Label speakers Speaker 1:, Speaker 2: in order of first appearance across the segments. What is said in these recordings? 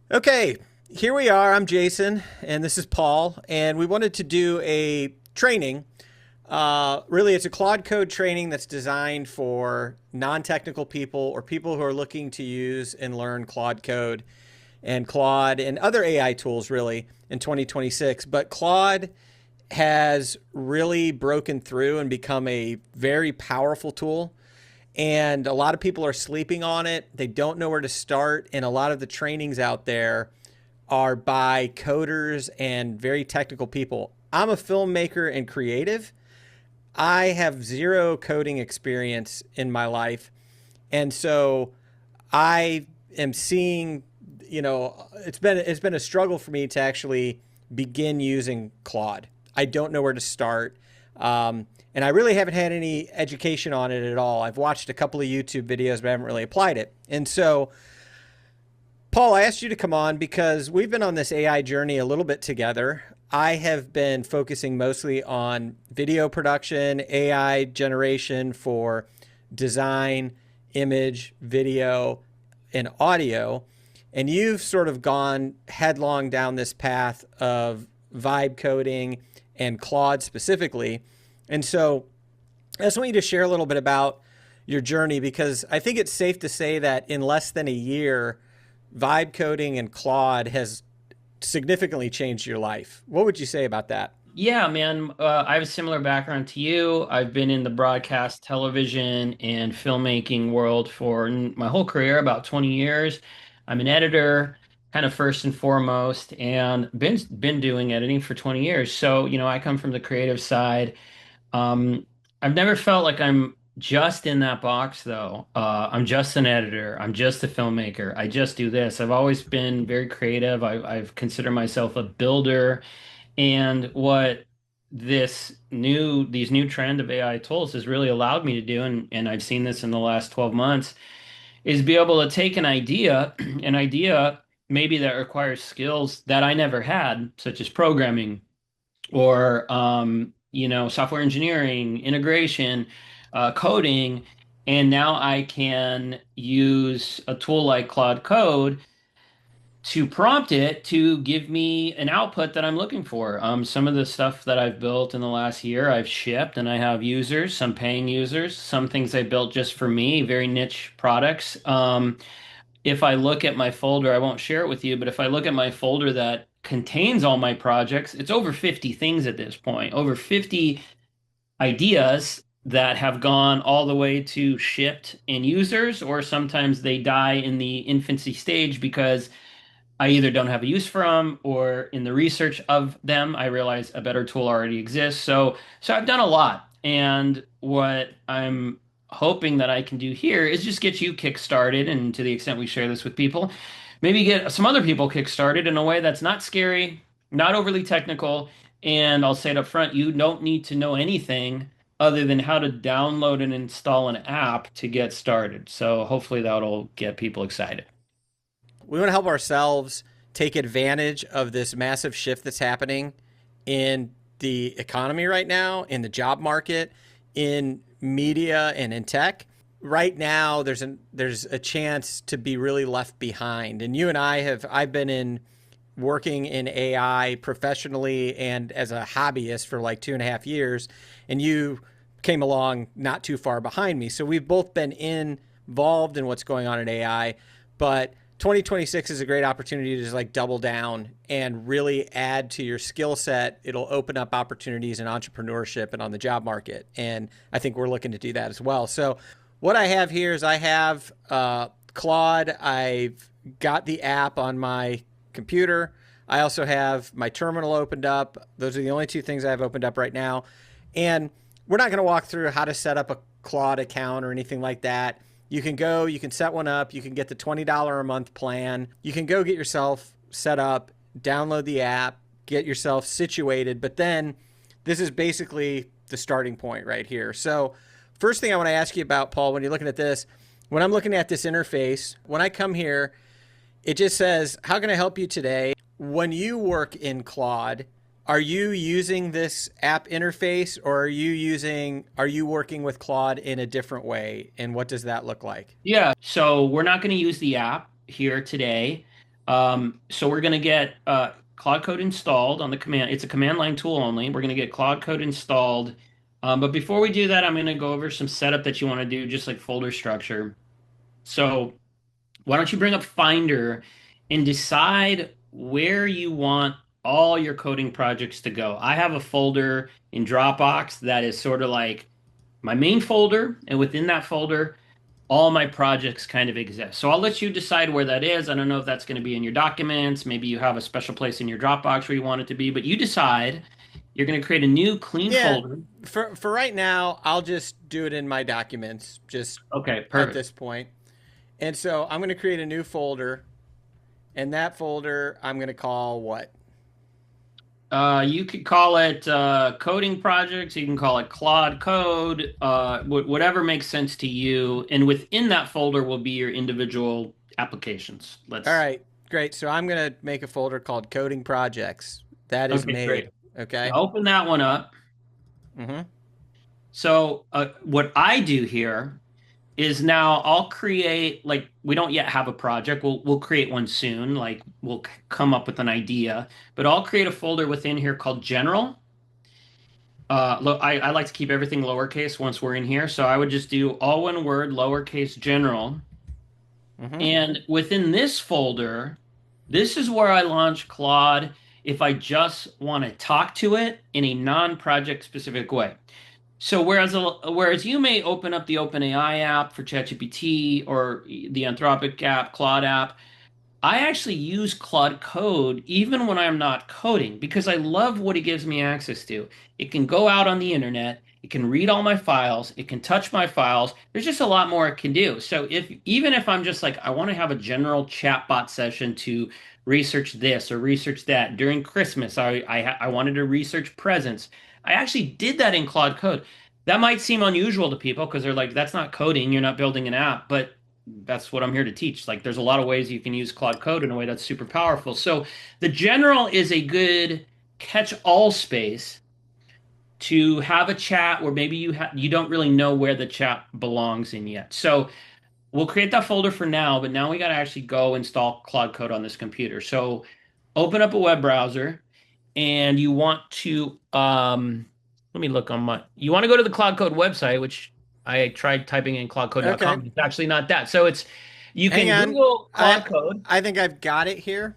Speaker 1: Okay, here we are. I'm Jason, and this is Paul, and we wanted to do a training. Really, it's a Claude Code training that's designed for non-technical people or people who are looking to use and learn Claude Code and Claude and other AI tools really in 2026. But Claude has really broken through and become a very powerful tool. And a lot of people are sleeping on it. They don't know where to start. And a lot of the trainings out there are by coders and very technical people. I'm a filmmaker and creative. I have zero coding experience in my life. And so I am seeing, it's been a struggle for me to actually begin using Claude. I don't know where to start. And I really haven't had any education on it at all. I've watched a couple of YouTube videos, but I haven't really applied it. And so, Paul, I asked you to come on because we've been on this AI journey a little bit together. I have been focusing mostly on video production, AI generation for design, image, video, and audio. And you've sort of gone headlong down this path of vibe coding and Claude specifically. And so I just want you to share a little bit about your journey because I think it's safe to say that in less than a year, vibe coding and Claude has significantly changed your life. What would you say about that?
Speaker 2: Yeah, man. I have a similar background to you. I've been in the broadcast, television, and filmmaking world for my whole career, about 20 years. I'm an editor, kind of first and foremost, and been doing editing for 20 years. So, I come from the creative side. Um, I've never felt like I'm just in that box, though. I'm just an editor. I'm just a filmmaker. I just do this. I've always been very creative. I've considered myself a builder. And what these new trend of AI tools has really allowed me to do, and I've seen this in the last 12 months, is be able to take an idea, an idea maybe that requires skills that I never had, such as programming or software engineering, integration, coding, and now I can use a tool like Claude Code to prompt it to give me an output that I'm looking for. Some of the stuff that I've built in the last year, I've shipped and I have users, some paying users, some things I built just for me, very niche products. If I look at my folder, I won't share it with you, but if I look at my folder that contains all my projects, it's over 50 things at this point, over 50 ideas that have gone all the way to shipped and users, or sometimes they die in the infancy stage because I either don't have a use for them or in the research of them, I realize a better tool already exists. So I've done a lot. And what I'm hoping that I can do here is just get you kick-started. And to the extent we share this with people, maybe get some other people kick-started in a way that's not scary, not overly technical. And I'll say it up front, you don't need to know anything other than how to download and install an app to get started. So hopefully that'll get people excited.
Speaker 1: We want to help ourselves take advantage of this massive shift that's happening in the economy right now, in the job market, in media, and in tech. Right now, there's a chance to be really left behind. And you and I've been in working in AI professionally and as a hobbyist for like 2.5 years, and you came along not too far behind me. So we've both been involved in what's going on in AI, but 2026 is a great opportunity to just like double down and really add to your skill set. It'll open up opportunities in entrepreneurship and on the job market. And I think we're looking to do that as well. So what I have here is I have Claude. I've got the app on my computer. I also have my terminal opened up. Those are the only two things I have opened up right now. And we're not going to walk through how to set up a Claude account or anything like that. You can go, you can set one up, you can get the $20 a month plan. You can go get yourself set up, download the app, get yourself situated. But then this is basically the starting point right here. So, first thing I want to ask you about, Paul, when you're looking at this, when I'm looking at this interface, when I come here, it just says, how can I help you today? When you work in Claude, are you using this app interface or are you working with Claude in a different way? And what does that look like?
Speaker 2: Yeah, so we're not going to use the app here today. So we're going to get Claude Code installed on the command. It's a command line tool only. We're going to get Claude Code installed. But before we do that, I'm going to go over some setup that you want to do, just like folder structure. So why don't you bring up Finder and decide where you want all your coding projects to go? I have a folder in Dropbox that is sort of like my main folder, and within that folder, all my projects kind of exist. So I'll let you decide where that is. I don't know if that's going to be in your documents. Maybe you have a special place in your Dropbox where you want it to be, but you decide. You're going to create a new clean
Speaker 1: Yeah,
Speaker 2: folder.
Speaker 1: for right now, I'll just do it in my documents, just
Speaker 2: Okay,
Speaker 1: at
Speaker 2: perfect.
Speaker 1: this point. And so I'm going to create a new folder, and that folder I'm going to call what?
Speaker 2: You could call it coding projects. You can call it Claude Code, whatever makes sense to you. And within that folder will be your individual applications.
Speaker 1: All
Speaker 2: Let's.
Speaker 1: right, great. So I'm going to make a folder called Coding Projects. That is
Speaker 2: Okay, great.
Speaker 1: made.
Speaker 2: Now
Speaker 1: Okay.
Speaker 2: open that one up.
Speaker 1: Mm-hmm.
Speaker 2: So what I do here is now I'll create, like, we don't yet have a project. We'll create one soon. Like we'll come up with an idea, but I'll create a folder within here called General. Look, I like to keep everything lowercase once we're in here, so I would just do all one word, lowercase general.
Speaker 1: Mm-hmm.
Speaker 2: And within this folder, this is where I launch Claude if I just want to talk to it in a non-project specific way. So whereas you may open up the OpenAI app for ChatGPT or the Anthropic app, Claude app, I actually use Claude Code even when I'm not coding because I love what it gives me access to. It can go out on the internet, it can read all my files, it can touch my files. There's just a lot more it can do. So if even if I'm just like I want to have a general chatbot session to research this or research that during Christmas, I wanted to research presents. I actually did that in Claude Code. That might seem unusual to people because they're like, that's not coding, you're not building an app, but that's what I'm here to teach. Like, there's a lot of ways you can use Claude Code in a way that's super powerful. So, the general is a good catch-all space to have a chat where maybe you don't really know where the chat belongs in yet. So, we'll create that folder for now, but now we got to actually go install Claude Code on this computer. So, open up a web browser and you want to let me look on my you want to go to the Cloud Code website, which I tried typing in
Speaker 1: Okay.
Speaker 2: cloudcode.com. It's actually not that. So it's you
Speaker 1: Hang
Speaker 2: can
Speaker 1: on.
Speaker 2: Google Cloud
Speaker 1: I
Speaker 2: Code.
Speaker 1: I think I've got it here.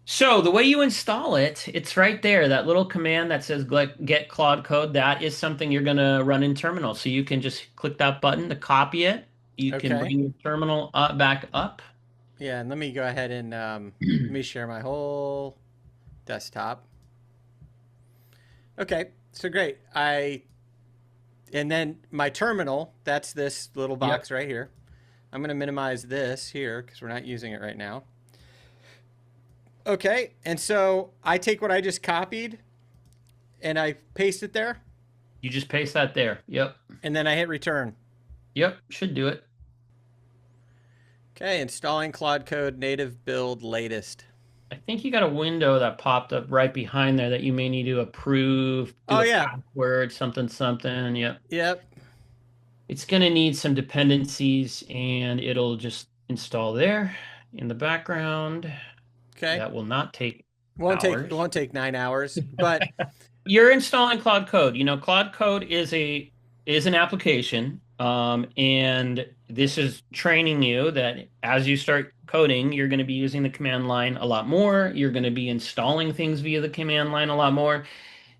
Speaker 2: So the way you install it, it's right there. That little command that says get Cloud Code, that is something you're going to run in terminal. So you can just click that button to copy it. You can
Speaker 1: Okay.
Speaker 2: bring your terminal back up.
Speaker 1: Yeah, and let me go ahead and let me share my whole desktop. Okay, so great. I and then my terminal, that's this little
Speaker 2: Yep.
Speaker 1: box right here. I'm going to minimize this here because we're not using it right now. Okay, and so I take what I just copied and I paste it there,
Speaker 2: You just paste that there. Yep.
Speaker 1: and then I hit return.
Speaker 2: Yep. Should do it.
Speaker 1: Okay, installing Claude Code native build latest.
Speaker 2: I think you got a window that popped up right behind there that you may need to approve, do
Speaker 1: Oh
Speaker 2: a
Speaker 1: yeah,
Speaker 2: password, something, something. Yep.
Speaker 1: yep.
Speaker 2: It's going to need some dependencies and it'll just install there in the background.
Speaker 1: Okay,
Speaker 2: That will not take
Speaker 1: won't
Speaker 2: hours.
Speaker 1: take 9 hours, but
Speaker 2: You're installing Cloud Code. You know, Cloud Code is an application, and this is training you that as you start coding, you're going to be using the command line a lot more. You're going to be installing things via the command line a lot more.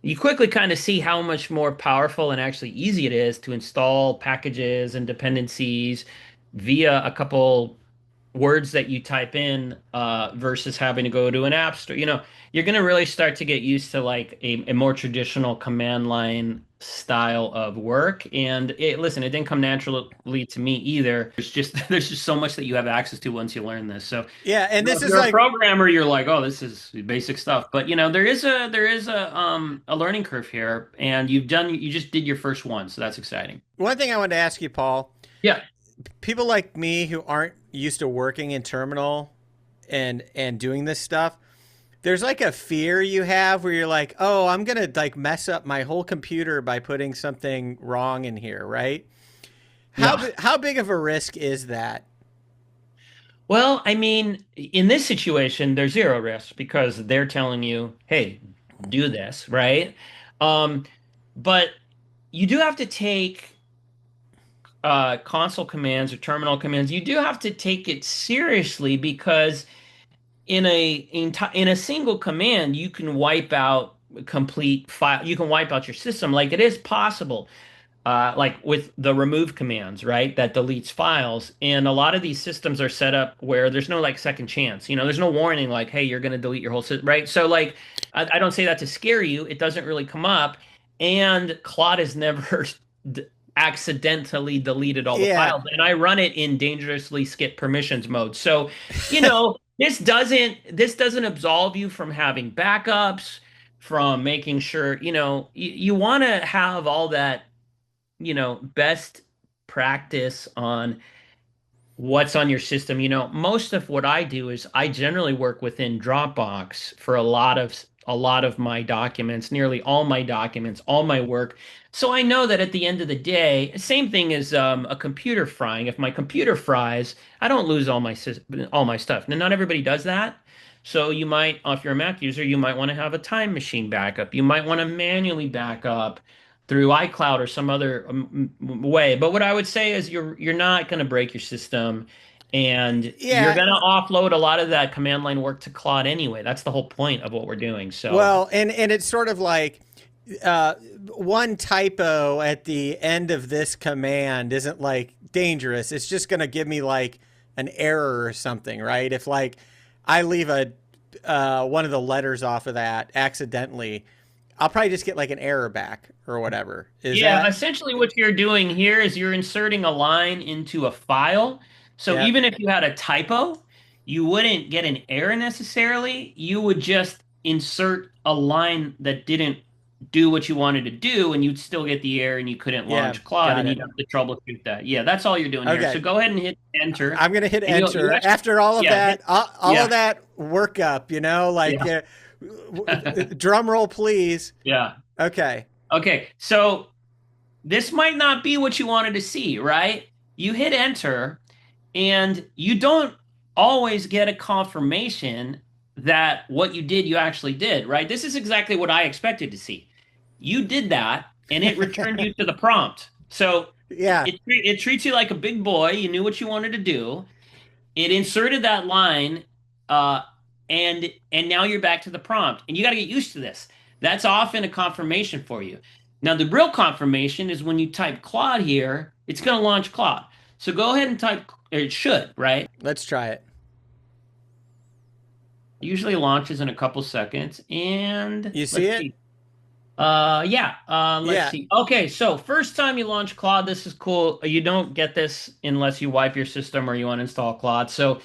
Speaker 2: You quickly kind of see how much more powerful and actually easy it is to install packages and dependencies via a couple words that you type in versus having to go to an app store. You know, you're going to really start to get used to like a more traditional command line style of work. And listen, it didn't come naturally to me either. There's just so much that you have access to once you learn this. So,
Speaker 1: yeah, and this
Speaker 2: if
Speaker 1: is
Speaker 2: you're a
Speaker 1: like
Speaker 2: programmer, you're like, oh, this is basic stuff. But you know, there is a learning curve here, and you just did your first one, so that's exciting.
Speaker 1: one thing I wanted to ask you, Paul.
Speaker 2: Yeah.
Speaker 1: People like me who aren't used to working in terminal and doing this stuff, there's like a fear you have where you're like, oh, I'm gonna like mess up my whole computer by putting something wrong in here, right?
Speaker 2: Yeah.
Speaker 1: How big of a risk is that?
Speaker 2: Well, I mean, in this situation, there's zero risk because they're telling you, hey, do this, right? Um, but you do have to take console commands or terminal commands. You do have to take it seriously because in a single command, you can wipe out complete file. You can wipe out your system. Like it is possible like with the remove commands, right? That deletes files. And a lot of these systems are set up where there's no like second chance. There's no warning like, hey, you're going to delete your whole system, right? So like, I don't say that to scare you. It doesn't really come up. And Claude has never d accidentally deleted all the
Speaker 1: Yeah.
Speaker 2: files. And I run it in dangerously skip permissions mode. So, this doesn't absolve you from having backups, from making sure, you want to have all that best practice on what's on your system. Most of what I do is I generally work within Dropbox for a lot of my documents, nearly all my documents, all my work. So I know that at the end of the day, same thing as a computer frying. If my computer fries, I don't lose all my stuff. Now, not everybody does that. So you might, if you're a Mac user, you might want to have a time machine backup. You might want to manually back up through iCloud or some other way. But what I would say is you're not going to break your system, and you're
Speaker 1: Yeah.
Speaker 2: going to offload a lot of that command line work to Claude anyway. That's the whole point of what we're doing. So
Speaker 1: Well, and it's sort of like uh, one typo at the end of this command isn't like dangerous. It's just going to give me like an error or something, right? If like I leave a one of the letters off of that accidentally, I'll probably just get like an error back or whatever. Is
Speaker 2: yeah,
Speaker 1: that?
Speaker 2: essentially what you're doing here is you're inserting a line into a file. So
Speaker 1: Yeah.
Speaker 2: even if you had a typo, you wouldn't get an error necessarily. You would just insert a line that didn't do what you wanted to do, and you'd still get the error and you couldn't
Speaker 1: Yeah.
Speaker 2: launch Claude,
Speaker 1: Got
Speaker 2: and
Speaker 1: it.
Speaker 2: you'd have to troubleshoot that. Yeah, that's all you're doing here. So
Speaker 1: Okay.
Speaker 2: go ahead and hit enter,
Speaker 1: I'm gonna hit
Speaker 2: and you
Speaker 1: enter
Speaker 2: actually,
Speaker 1: after all of
Speaker 2: yeah,
Speaker 1: that. All of
Speaker 2: yeah,
Speaker 1: that workup, like
Speaker 2: yeah,
Speaker 1: drum roll, please.
Speaker 2: yeah.
Speaker 1: Okay.
Speaker 2: Okay, so this might not be what you wanted to see, right? You hit enter, and you don't always get a confirmation that what you did, you actually did, right? This is exactly what I expected to see. You did that, and it returned you to the prompt. So
Speaker 1: Yeah.
Speaker 2: it treats you like a big boy. You knew what you wanted to do. It inserted that line, uh, and now you're back to the prompt, and you got to get used to this. That's often a confirmation for you. Now, the real confirmation is when you type Claude here, it's going to launch Claude. So go ahead and type, or it should, right?
Speaker 1: Let's try it.
Speaker 2: It usually launches in a couple seconds, and
Speaker 1: You see
Speaker 2: let's
Speaker 1: it?
Speaker 2: see. Yeah, let's
Speaker 1: Yeah.
Speaker 2: see. Okay, so first time you launch Claude, this is cool. You don't get this unless you wipe your system or you uninstall Claude. So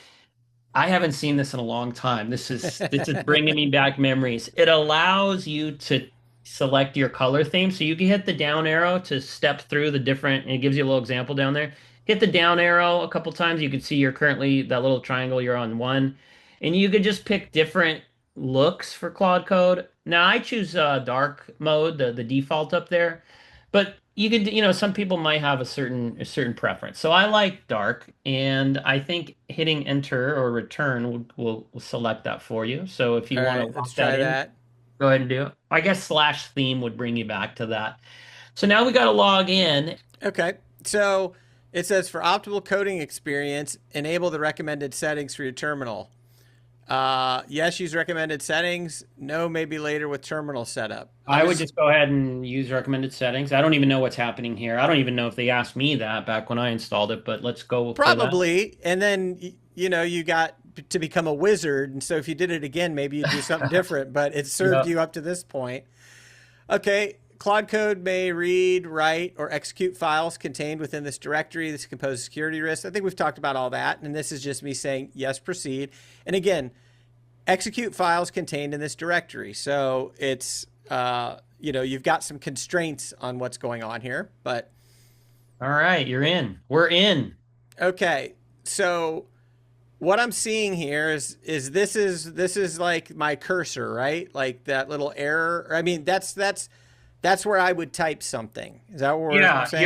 Speaker 2: I haven't seen this in a long time. This is bringing me back memories. It allows you to select your color theme, so you can hit the down arrow to step through the different, and it gives you a little example down there. Hit the down arrow a couple times. You can see you're currently that little triangle. You're on one, and you could just pick different looks for Claude Code. Now I choose dark mode, the default up there. But you could, some people might have a certain preference. So I like dark, and I think hitting enter or return will select that for you. So if you
Speaker 1: All
Speaker 2: want to
Speaker 1: right. Let's
Speaker 2: lock that
Speaker 1: try
Speaker 2: in,
Speaker 1: that.
Speaker 2: go ahead and do it. I guess slash theme would bring you back to that. So now we got to log in.
Speaker 1: Okay. So it says for optimal coding experience, enable the recommended settings for your terminal. Yes, use recommended settings. No, maybe later with terminal setup. I'm
Speaker 2: I would
Speaker 1: just
Speaker 2: just go ahead and use recommended settings. I don't even know what's happening here. I don't even know if they asked me that back when I installed it, but let's go for that.
Speaker 1: probably, and then you got to become a wizard, and so if you did it again, maybe you'd do something different. But it served
Speaker 2: Yeah.
Speaker 1: you up to this point. Okay. Claude Code may read, write, or execute files contained within this directory. This can pose security risks. I think we've talked about all that, and this is just me saying yes, proceed. And again, execute files contained in this directory. So it's you've got some constraints on what's going on here, but
Speaker 2: All right, you're in. We're in.
Speaker 1: okay. So what I'm seeing here is this is like my cursor, right? Like that little error. I mean, that's that's where I would type something. Is that what we're
Speaker 2: Yeah,
Speaker 1: saying?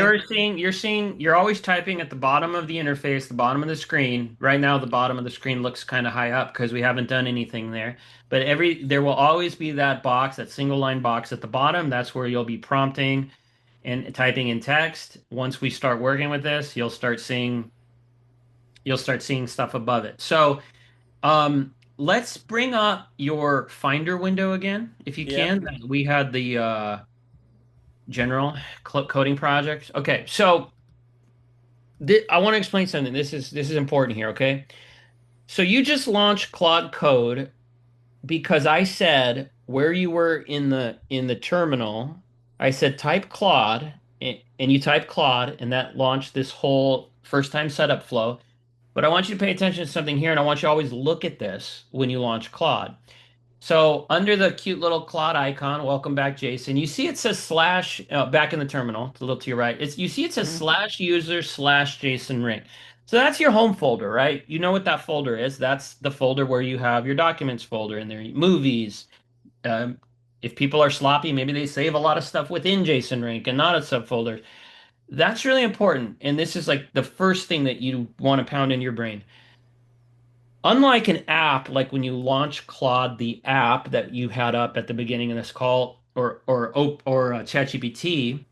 Speaker 2: you're always typing at the bottom of the interface, the bottom of the screen. Right now, the bottom of the screen looks kind of high up because we haven't done anything there. But there will always be that box, that single line box at the bottom. That's where you'll be prompting and typing in text. Once we start working with this, you'll start seeing stuff above it. So, let's bring up your Finder window again, if you
Speaker 1: Yep.
Speaker 2: can. We had the general coding project. Okay, so I want to explain something. This is important here, okay? So you just launched Claude Code because I said where you were in the terminal, I said type Claude and you type Claude and that launched this whole first time setup flow. But I want you to pay attention to something here and I want you to always look at this when you launch Claude. So under the cute little Claude icon, welcome back, Jason. You see it says slash back in the terminal. It's a little to your right. You see it says
Speaker 1: Hmm.
Speaker 2: slash user slash Jason Ring. So that's your home folder, right? You know what that folder is. That's the folder where you have your documents folder in there, movies. Um, if people are sloppy, maybe they save a lot of stuff within Jason Rink and not a subfolder. That's really important. And this is like the first thing that you want to pound in your brain. Unlike an app, like when you launch Claude, the app that you had up at the beginning of this call, or ChatGPT,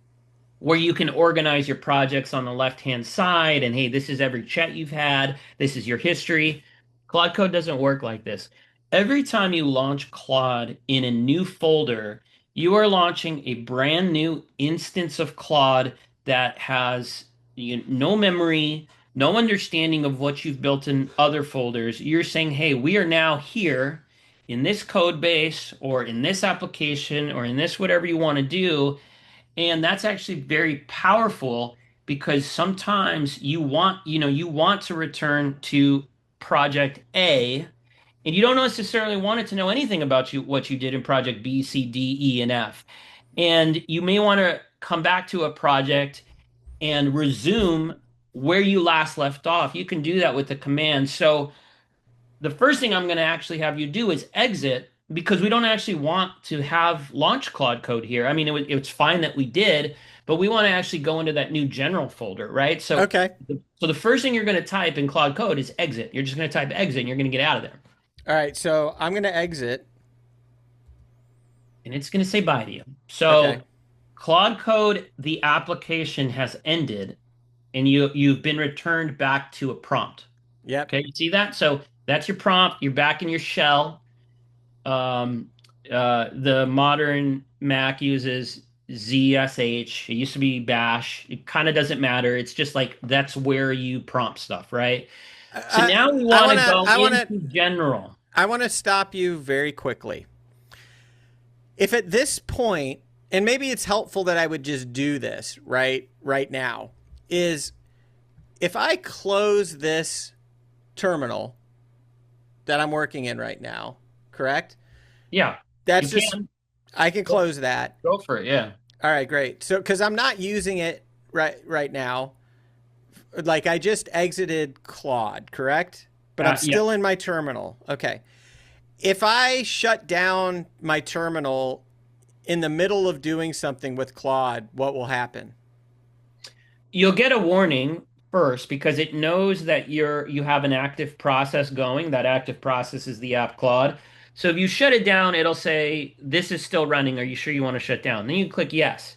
Speaker 2: where you can organize your projects on the left-hand side, and hey, this is every chat you've had, this is your history. Claude Code doesn't work like this. Every time you launch Claude in a new folder, you are launching a brand new instance of Claude that has no memory, no understanding of what you've built in other folders. You're saying, hey, we are now here in this code base or in this application or in this whatever you want to do. And that's actually very powerful because sometimes you want to return to project A and you don't necessarily want it to know anything about what you did in project B, C, D, E, and F. And you may want to come back to a project and resume where you last left off. You can do that with the command. So the first thing I'm going to actually have you do is exit because we don't actually want to have launch Claude Code here. I mean, it's fine that we did, but we want to actually go into that new general folder, right?
Speaker 1: Okay.
Speaker 2: So the first thing you're going to type in Claude Code is exit. You're just going to type exit and you're going to get out of there.
Speaker 1: All right. So I'm going to exit.
Speaker 2: And it's going to say bye to you.
Speaker 1: Okay.
Speaker 2: So Claude Code, the application has ended and you've been returned back to a prompt.
Speaker 1: Yep.
Speaker 2: Okay, you see that? So that's your prompt. You're back in your shell. Um, the modern Mac uses ZSH. It used to be Bash. It kind of doesn't matter. It's just like that's where you prompt stuff, right? So
Speaker 1: I
Speaker 2: now we
Speaker 1: I
Speaker 2: want
Speaker 1: want
Speaker 2: to
Speaker 1: to
Speaker 2: go
Speaker 1: I want to
Speaker 2: into general.
Speaker 1: I want to stop you very quickly. If at this point, and maybe it's helpful that I would just do this right now, is if I close this terminal that I'm working in right now, correct?
Speaker 2: Yeah, you
Speaker 1: That's just
Speaker 2: can
Speaker 1: I can
Speaker 2: go,
Speaker 1: close that.
Speaker 2: go for it. Yeah.
Speaker 1: All right, great. So cuz I'm not using it right now. Like I just exited Claude, correct? But I'm
Speaker 2: Yeah.
Speaker 1: still in my terminal. Okay. If I shut down my terminal in the middle of doing something with Claude, what will happen?
Speaker 2: You'll get a warning first because it knows that you have an active process going. That active process is the app Claude. So if you shut it down, it'll say, this is still running. Are you sure you want to shut down? Then you click yes.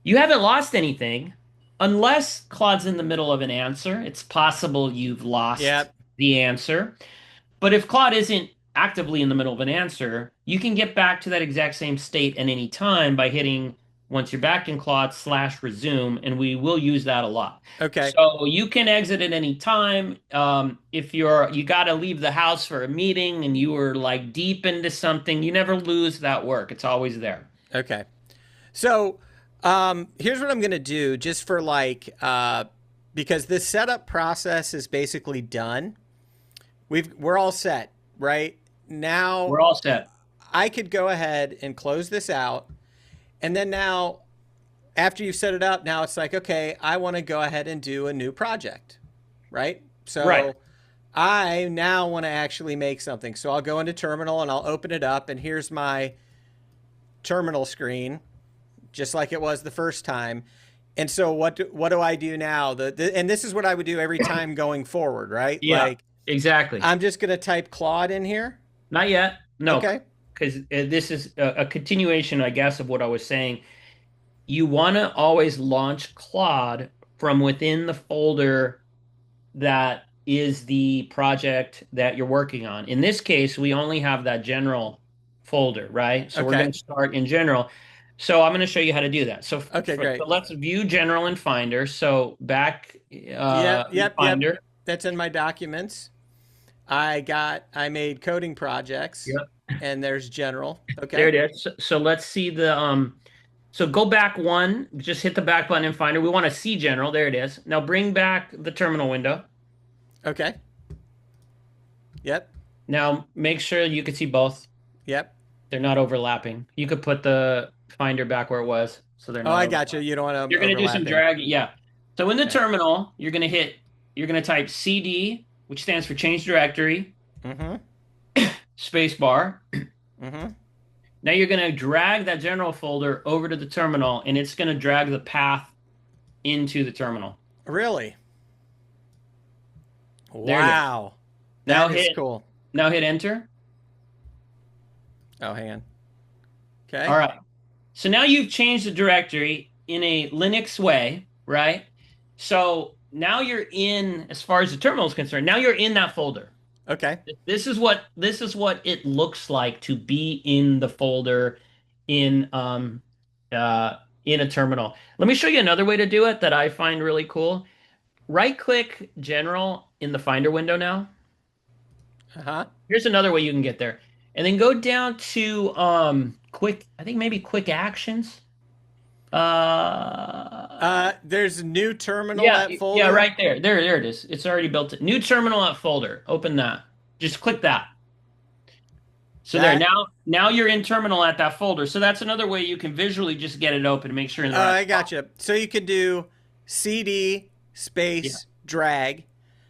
Speaker 2: You haven't lost anything unless Claude's in the middle of an answer. It's possible you've lost
Speaker 1: Yep.
Speaker 2: the answer. But if Claude isn't actively in the middle of an answer, you can get back to that exact same state at any time by hitting once you're back in Claude slash resume, and we will use that a lot.
Speaker 1: Okay.
Speaker 2: So you can exit at any time. If you got to leave the house for a meeting and you were like deep into something, you never lose that work. It's always there.
Speaker 1: Okay. So here's what I'm going to do just for because this setup process is basically done. We're all set, right? Now
Speaker 2: We're all set.
Speaker 1: I could go ahead and close this out. And then now, after you've set it up, now it's like, okay, I want to go ahead and do a new project, right?
Speaker 2: Right.
Speaker 1: So I now want to actually make something. So I'll go into terminal and I'll open it up. And here's my terminal screen just like it was the first time. And so what do I do now? And this is what I would do every time going forward, right?
Speaker 2: Yeah,
Speaker 1: Like
Speaker 2: exactly.
Speaker 1: I'm just going to type Claude in here.
Speaker 2: Not yet. No,
Speaker 1: Okay.
Speaker 2: because this is a continuation, I guess, of what I was saying. You want to always launch Claude from within the folder that is the project that you're working on. In this case, we only have that general folder, right? So we're
Speaker 1: Okay.
Speaker 2: going to start in general. So I'm going to show you how to do that. So,
Speaker 1: Okay, great.
Speaker 2: so let's view general in Finder. So back
Speaker 1: Yep,
Speaker 2: in
Speaker 1: yep, yep.
Speaker 2: Finder.
Speaker 1: That's in my documents. I made coding projects
Speaker 2: Yep.
Speaker 1: and there's general.
Speaker 2: There
Speaker 1: Okay.
Speaker 2: it is. So let's see the so go back one, just hit the back button in Finder. We want to see general. There it is. Now bring back the terminal window.
Speaker 1: Okay. Yep.
Speaker 2: Now make sure you can see both.
Speaker 1: Yep.
Speaker 2: They're not overlapping. You could put the Finder back where it was, so they're
Speaker 1: Oh,
Speaker 2: not
Speaker 1: I got you.
Speaker 2: overlapping.
Speaker 1: You don't want them
Speaker 2: You're gonna do some
Speaker 1: overlapping.
Speaker 2: drag, yeah. So in the
Speaker 1: Okay.
Speaker 2: terminal, you're gonna type CD, which stands for change directory,
Speaker 1: Mm-hmm.
Speaker 2: space bar.
Speaker 1: Mm-hmm.
Speaker 2: Now you're gonna drag that general folder over to the terminal, and it's gonna drag the path into the terminal.
Speaker 1: Really?
Speaker 2: There it is.
Speaker 1: Wow.
Speaker 2: Now
Speaker 1: That is
Speaker 2: hit
Speaker 1: cool.
Speaker 2: now hit enter.
Speaker 1: Oh, hang on. Okay.
Speaker 2: All right. So now you've changed the directory in a Linux way, right? So now you're in, as far as the terminal is concerned, now you're in that folder.
Speaker 1: Okay.
Speaker 2: This is what it looks like to be in the folder in in a terminal. Let me show you another way to do it that I find really cool. Right click general in the Finder window now.
Speaker 1: Uh-huh.
Speaker 2: Here's another way you can get there. And then go down to quick, I think maybe quick actions.
Speaker 1: There's a new terminal
Speaker 2: Yeah,
Speaker 1: at folder.
Speaker 2: yeah, right there. There it is. It's already built it. New terminal at folder. Open that. Just click that. So there,
Speaker 1: That
Speaker 2: now you're in terminal at that folder. So that's another way you can visually just get it open and make sure you're in the right
Speaker 1: I
Speaker 2: spot.
Speaker 1: got you. So you can do CD
Speaker 2: Yeah.
Speaker 1: space drag,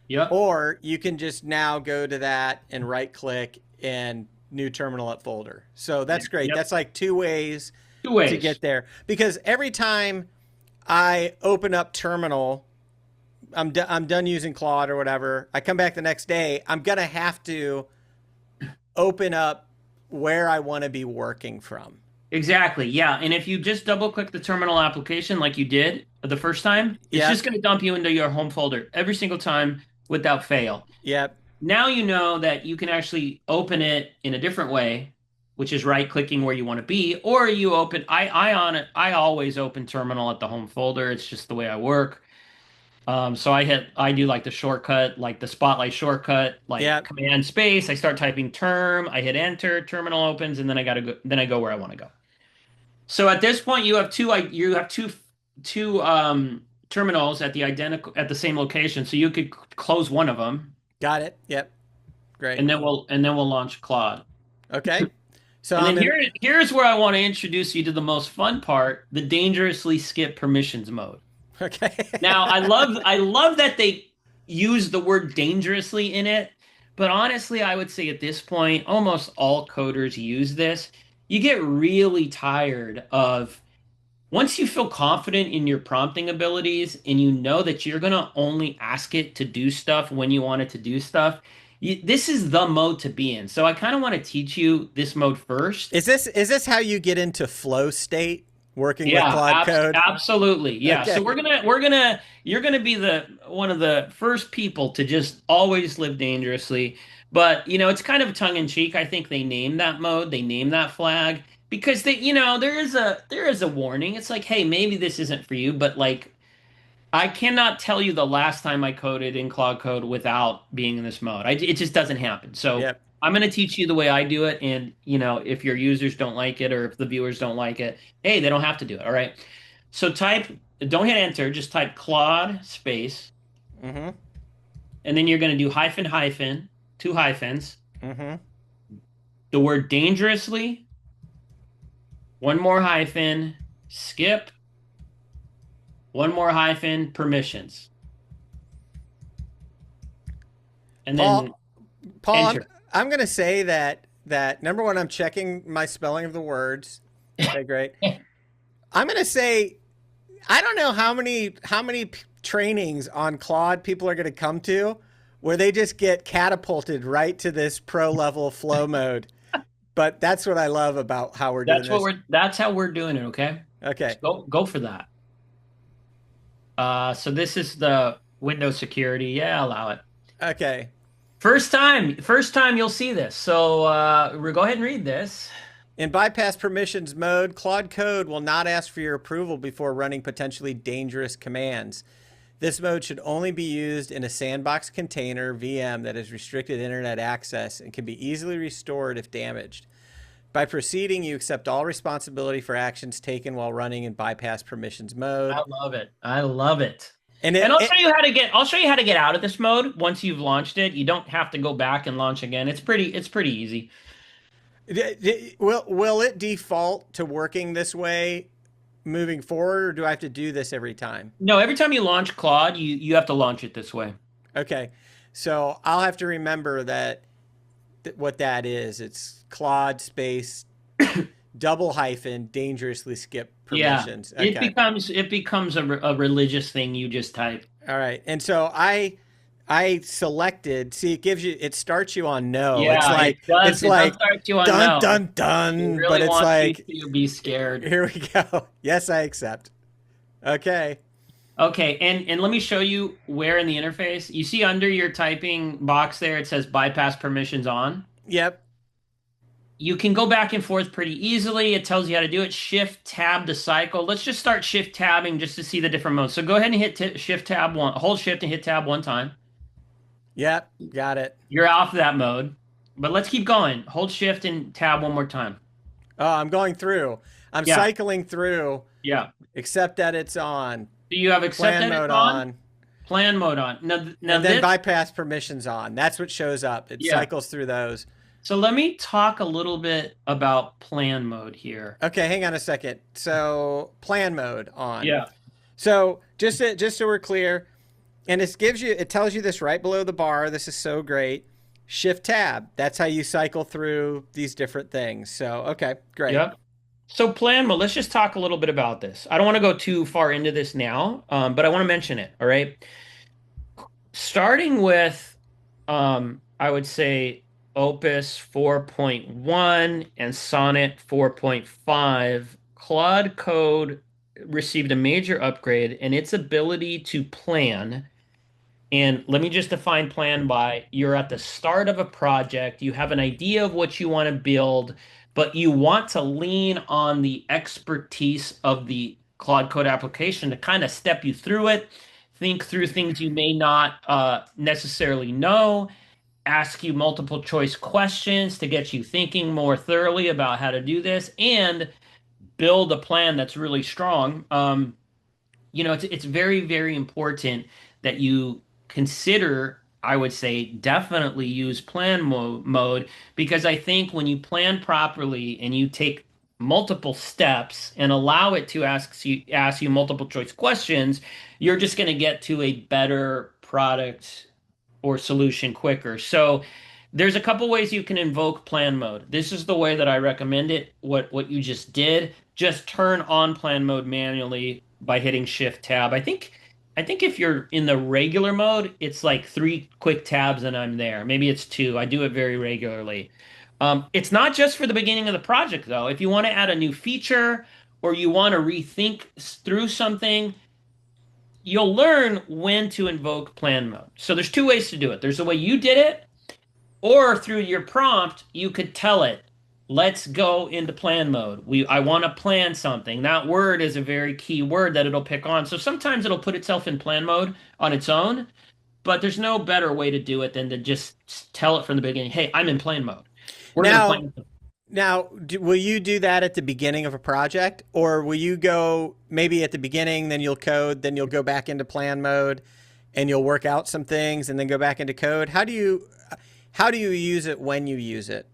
Speaker 2: Yep.
Speaker 1: or you can just now go to that and right click and new terminal at folder. So that's great.
Speaker 2: Yep.
Speaker 1: That's like two ways
Speaker 2: Two
Speaker 1: to
Speaker 2: ways.
Speaker 1: get there. Because every time I open up terminal, I'm done using Claude or whatever. I come back the next day. I'm gonna have to open up where I want to be working from.
Speaker 2: Exactly. Yeah. And if you just double click the terminal application like you did the first time, it's
Speaker 1: Yep.
Speaker 2: just going to dump you into your home folder every single time without fail.
Speaker 1: Yep.
Speaker 2: Now you know that you can actually open it in a different way, which is right clicking where you want to be, or you open I always open terminal at the home folder. It's just the way I work. So I do like the shortcut, like the spotlight shortcut, like
Speaker 1: Yep.
Speaker 2: command space. I start typing term, I hit enter, terminal opens, and then I go where I want to go. So at this point, you have two terminals at the same location. So you could close one of them,
Speaker 1: Got it. Yep. Great.
Speaker 2: and then we'll launch Claude.
Speaker 1: Okay. So
Speaker 2: And
Speaker 1: I'm
Speaker 2: then
Speaker 1: in.
Speaker 2: here's where I want to introduce you to the most fun part, the dangerously skip permissions mode.
Speaker 1: Okay.
Speaker 2: Now, I love that they use the word dangerously in it, but honestly, I would say at this point, almost all coders use this. You get really tired of once you feel confident in your prompting abilities and you know that you're going to only ask it to do stuff when you want it to do stuff, this is the mode to be in. So I kind of want to teach you this mode first.
Speaker 1: Is this how you get into flow state working with
Speaker 2: Yeah,
Speaker 1: Claude Code?
Speaker 2: absolutely. Yeah.
Speaker 1: Okay.
Speaker 2: So you're gonna be the one of the first people to just always live dangerously. But it's kind of tongue in cheek. I think they named that mode, they named that flag because there is a warning. It's like, hey, maybe this isn't for you, but like I cannot tell you the last time I coded in Claude Code without being in this mode. It just doesn't happen. So
Speaker 1: Yep.
Speaker 2: I'm going to teach you the way I do it. And, if your users don't like it or if the viewers don't like it, hey, they don't have to do it. All right. So don't hit enter, just type Claude space.
Speaker 1: Mm-hmm.
Speaker 2: And then you're going to do hyphen, hyphen, two hyphens,
Speaker 1: Mm-hmm.
Speaker 2: the word dangerously, one more hyphen, skip, one more hyphen, permissions. And then
Speaker 1: Paul,
Speaker 2: enter.
Speaker 1: I'm going to say that number one, I'm checking my spelling of the words. Okay, great. I'm going to say I don't know how many trainings on Claude people are going to come to where they just get catapulted right to this pro level flow mode. But that's what I love about how we're doing this.
Speaker 2: That's how we're doing it, okay?
Speaker 1: Okay.
Speaker 2: So go for that. So this is the Windows security. Yeah, allow it.
Speaker 1: Okay.
Speaker 2: First time you'll see this. So go ahead and read this.
Speaker 1: In bypass permissions mode, Claude Code will not ask for your approval before running potentially dangerous commands. This mode should only be used in a sandbox container VM that has restricted internet access and can be easily restored if damaged. By proceeding, you accept all responsibility for actions taken while running in bypass permissions mode.
Speaker 2: I love it. I love it.
Speaker 1: And
Speaker 2: And I'll show you how to get out of this mode once you've launched it. You don't have to go back and launch again. It's pretty easy.
Speaker 1: will it default to working this way moving forward, or do I have to do this every time?
Speaker 2: No, every time you launch Claude, you have to launch it this way.
Speaker 1: Okay, so I'll have to remember what that is. It's Claude space double hyphen dangerously skip
Speaker 2: Yeah.
Speaker 1: permissions.
Speaker 2: It
Speaker 1: Okay,
Speaker 2: becomes a religious thing you just type.
Speaker 1: all right. And so I selected. See, it starts you on no. It's
Speaker 2: Yeah,
Speaker 1: like it's
Speaker 2: it does
Speaker 1: like
Speaker 2: start you on
Speaker 1: dun
Speaker 2: no.
Speaker 1: dun
Speaker 2: It
Speaker 1: dun, but
Speaker 2: really
Speaker 1: it's
Speaker 2: wants
Speaker 1: like
Speaker 2: you to be scared.
Speaker 1: here we go. Yes, I accept. Okay.
Speaker 2: Okay, and let me show you where in the interface. You see under your typing box there, it says bypass permissions on.
Speaker 1: Yep.
Speaker 2: You can go back and forth pretty easily. It tells you how to do it. Shift tab to cycle. Let's just start shift tabbing just to see the different modes. So go ahead and hit shift tab one, hold shift and hit tab one time.
Speaker 1: Yep. Got it.
Speaker 2: You're off that mode. But let's keep going. Hold shift and tab one more time.
Speaker 1: Oh, I'm going through. I'm
Speaker 2: Yeah,
Speaker 1: cycling through,
Speaker 2: yeah.
Speaker 1: except that it's on.
Speaker 2: Do you have
Speaker 1: Plan
Speaker 2: accepted it
Speaker 1: mode
Speaker 2: on?
Speaker 1: on.
Speaker 2: Plan mode on. Now
Speaker 1: And then
Speaker 2: this,
Speaker 1: bypass permissions on. That's what shows up. It
Speaker 2: yeah.
Speaker 1: cycles through those.
Speaker 2: So let me talk a little bit about plan mode here.
Speaker 1: Okay, hang on a second. So plan mode on.
Speaker 2: Yeah.
Speaker 1: So just so we're clear, and it tells you this right below the bar. This is so great. Shift tab. That's how you cycle through these different things. So okay, great.
Speaker 2: Yep. So plan mode, let's just talk a little bit about this. I don't want to go too far into this now, but I want to mention it. All right. Starting with, I would say Opus 4.1 and Sonnet 4.5, Claude Code received a major upgrade in its ability to plan. And let me just define plan by you're at the start of a project, you have an idea of what you want to build, but you want to lean on the expertise of the Claude Code application to kind of step you through it, think through things you may not necessarily know, ask you multiple choice questions to get you thinking more thoroughly about how to do this, and build a plan that's really strong. It's very, very important that you consider, I would say, definitely use plan mode because I think when you plan properly and you take multiple steps and allow it to ask you multiple choice questions, you're just going to get to a better product or solution quicker. So there's a couple ways you can invoke plan mode. This is the way that I recommend it. What you just did, just turn on plan mode manually by hitting shift tab. I think if you're in the regular mode, it's like 3 quick tabs and I'm there. Maybe it's 2. I do it very regularly. It's not just for the beginning of the project though. If you want to add a new feature or you want to rethink through something, you'll learn when to invoke plan mode. So there's 2 ways to do it. There's the way you did it, or through your prompt, you could tell it, let's go into plan mode. I want to plan something. That word is a very key word that it'll pick on. So sometimes it'll put itself in plan mode on its own, but there's no better way to do it than to just tell it from the beginning, hey, I'm in plan mode. We're going to
Speaker 1: Now,
Speaker 2: plan.
Speaker 1: will you do that at the beginning of a project, or will you go maybe at the beginning, then you'll code, then you'll go back into plan mode, and you'll work out some things, and then go back into code? How do you use it when you use it?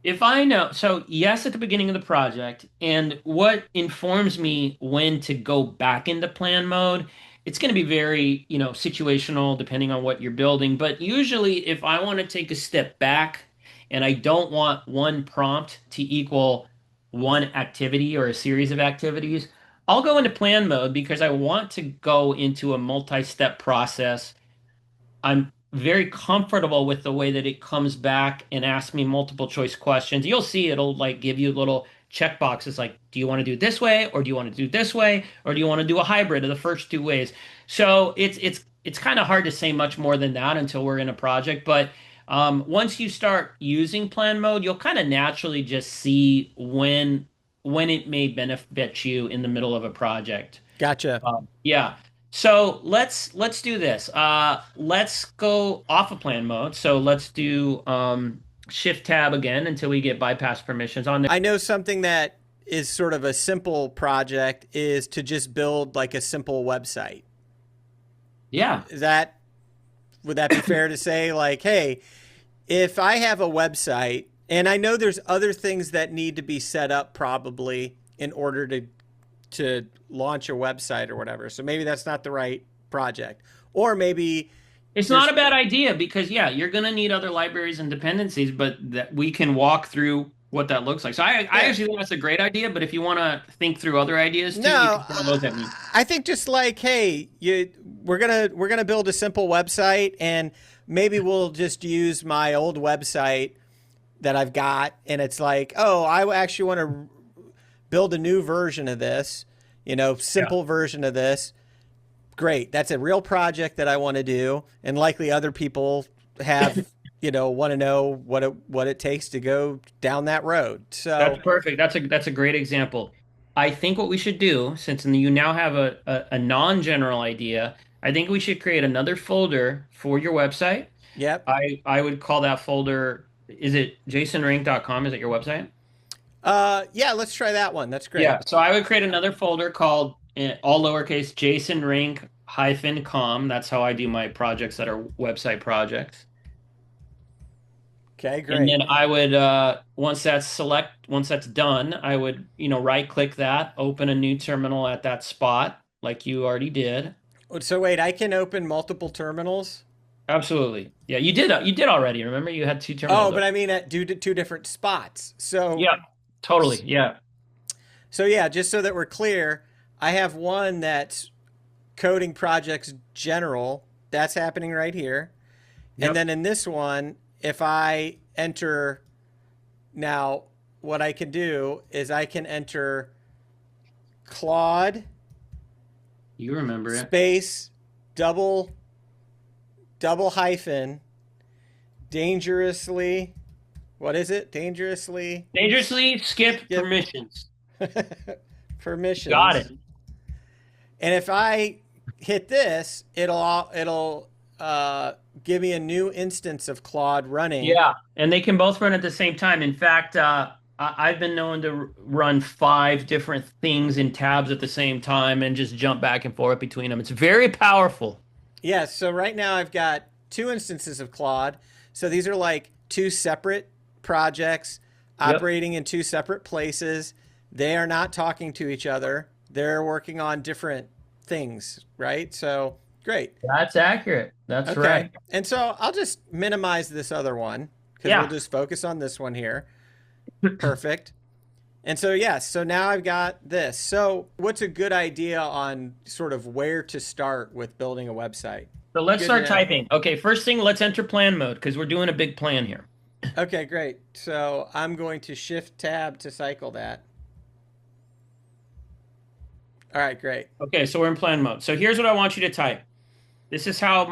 Speaker 2: If I know, so yes, at the beginning of the project, and what informs me when to go back into plan mode, it's going to be very, situational depending on what you're building. But usually, if I want to take a step back and I don't want one prompt to equal one activity or a series of activities, I'll go into plan mode because I want to go into a multi-step process. I'm very comfortable with the way that it comes back and asks me multiple choice questions. You'll see it'll like give you little check boxes like, do you want to do it this way, or do you want to do it this way, or do you want to do a hybrid of the first two ways? So it's kind of hard to say much more than that until we're in a project. But once you start using plan mode, you'll kind of naturally just see when it may benefit you in the middle of a project.
Speaker 1: Gotcha.
Speaker 2: Yeah. So let's do this. Let's go off of plan mode. So let's do shift tab again until we get bypass permissions on there.
Speaker 1: I know something that is sort of a simple project is to just build like a simple website.
Speaker 2: Yeah.
Speaker 1: Would that be fair to say, like, hey, if I have a website, and I know there's other things that need to be set up probably in order to launch a website or whatever. So maybe that's not the right project. Or maybe
Speaker 2: It's not a bad idea because yeah, you're gonna need other libraries and dependencies, but that we can walk through what that looks like. So I actually think that's a great idea, but if you want to think through other ideas too, you
Speaker 1: no,
Speaker 2: can throw those at me.
Speaker 1: I think just like, hey, we're gonna build a simple website, and maybe we'll just use my old website that I've got, and it's like, oh, I actually want to build a new version of this, simple version of this. Great. That's a real project that I want to do. And likely other people have, want to know what it takes to go down that road. So
Speaker 2: That's perfect. That's a great example. I think what we should do, since you now have a non-general idea, I think we should create another folder for your website.
Speaker 1: yep.
Speaker 2: I would call that folder, is it jasonrink.com? Is it your website?
Speaker 1: Yeah, let's try that one. That's great.
Speaker 2: Yeah. So I would create another folder called all lowercase jasonrink-com. That's how I do my projects that are website projects.
Speaker 1: Okay,
Speaker 2: And
Speaker 1: great.
Speaker 2: then I would once that's done, I would, right click that, open a new terminal at that spot like you already did.
Speaker 1: So wait, I can open multiple terminals?
Speaker 2: Absolutely. Yeah, you did already. Remember you had two
Speaker 1: Oh,
Speaker 2: terminals
Speaker 1: but
Speaker 2: open.
Speaker 1: I mean at two different spots. So
Speaker 2: Yeah, totally. Yeah.
Speaker 1: so yeah, just so that we're clear, I have one that's coding projects general. That's happening right here. And
Speaker 2: Yep.
Speaker 1: then in this one, if I enter now, what I can do is I can enter Claude
Speaker 2: You remember it.
Speaker 1: space double hyphen dangerously. What is it? Dangerously
Speaker 2: Dangerously skip
Speaker 1: skip
Speaker 2: permissions. Got
Speaker 1: permissions.
Speaker 2: it.
Speaker 1: And if I hit this, it'll give me a new instance of Claude running.
Speaker 2: Yeah, and they can both run at the same time. In fact, I've been known to run five different things in tabs at the same time and just jump back and forth between them. It's very powerful.
Speaker 1: Yes. So right now I've got two instances of Claude. So these are like two separate projects
Speaker 2: Yep.
Speaker 1: operating in two separate places. They are not talking to each other. They're working on different things, right? So great.
Speaker 2: That's accurate. That's
Speaker 1: Okay.
Speaker 2: right.
Speaker 1: And so I'll just minimize this other one because we'll
Speaker 2: Yeah.
Speaker 1: just focus on this one here. Perfect. And so, yes, so now I've got this. So, what's a good idea on sort of where to start with building a website?
Speaker 2: So let's
Speaker 1: Good to
Speaker 2: start
Speaker 1: know.
Speaker 2: typing. Okay, first thing, let's enter plan mode because we're doing a big plan here.
Speaker 1: Okay, great. So, I'm going to shift tab to cycle that. All right, great.
Speaker 2: Okay, so we're in plan mode. So here's what I want you to type. This is how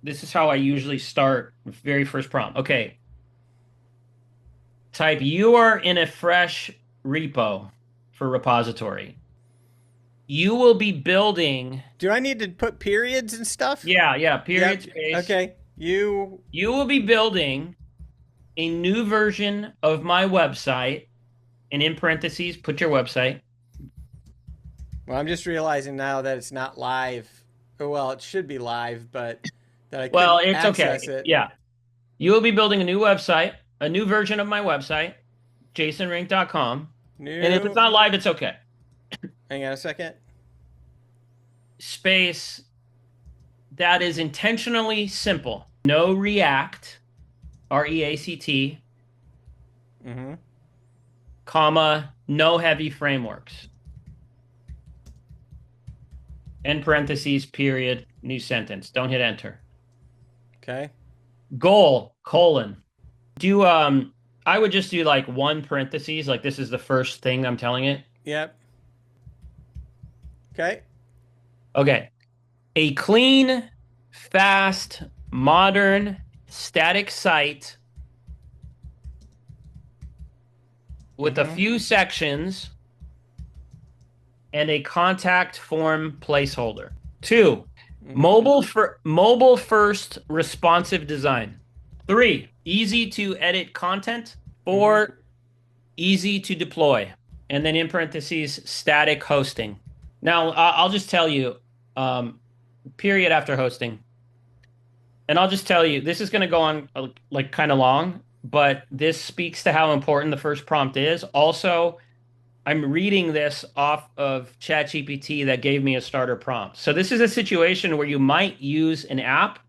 Speaker 2: this is how I usually start, very first prompt. Okay, type you are in a fresh repo for repository. You will be building,
Speaker 1: Do I need to put periods and stuff?
Speaker 2: yeah, period
Speaker 1: Yep.
Speaker 2: space.
Speaker 1: Okay.
Speaker 2: You will be building a new version of my website, and in parentheses, put your website.
Speaker 1: Well, I'm just realizing now that it's not live. Oh, well, it should be live, but that I
Speaker 2: Well,
Speaker 1: couldn't
Speaker 2: it's okay.
Speaker 1: access it.
Speaker 2: Yeah. You will be building a new website, a new version of my website, jasonrink.com. And if
Speaker 1: New.
Speaker 2: it's not live, it's okay.
Speaker 1: Hang on a second.
Speaker 2: Space that is intentionally simple. No React, REACT,
Speaker 1: Mm-hmm.
Speaker 2: comma, no heavy frameworks. End parentheses, period, new sentence. Don't hit enter.
Speaker 1: Okay.
Speaker 2: Goal, colon. Do I would just do like one parentheses, like this is the first thing I'm telling it.
Speaker 1: Yep. Okay.
Speaker 2: Okay. A clean, fast, modern, static site with a
Speaker 1: Mm-hmm.
Speaker 2: few sections and a contact form placeholder. Two,
Speaker 1: Mm-hmm.
Speaker 2: mobile first responsive design. Three, easy to edit content.
Speaker 1: Mm-hmm.
Speaker 2: Four, easy to deploy. And then in parentheses, static hosting. Now, I'll just tell you, period after hosting. And I'll just tell you, this is going to go on like kind of long, but this speaks to how important the first prompt is. Also, I'm reading this off of ChatGPT that gave me a starter prompt. So this is a situation where you might use an app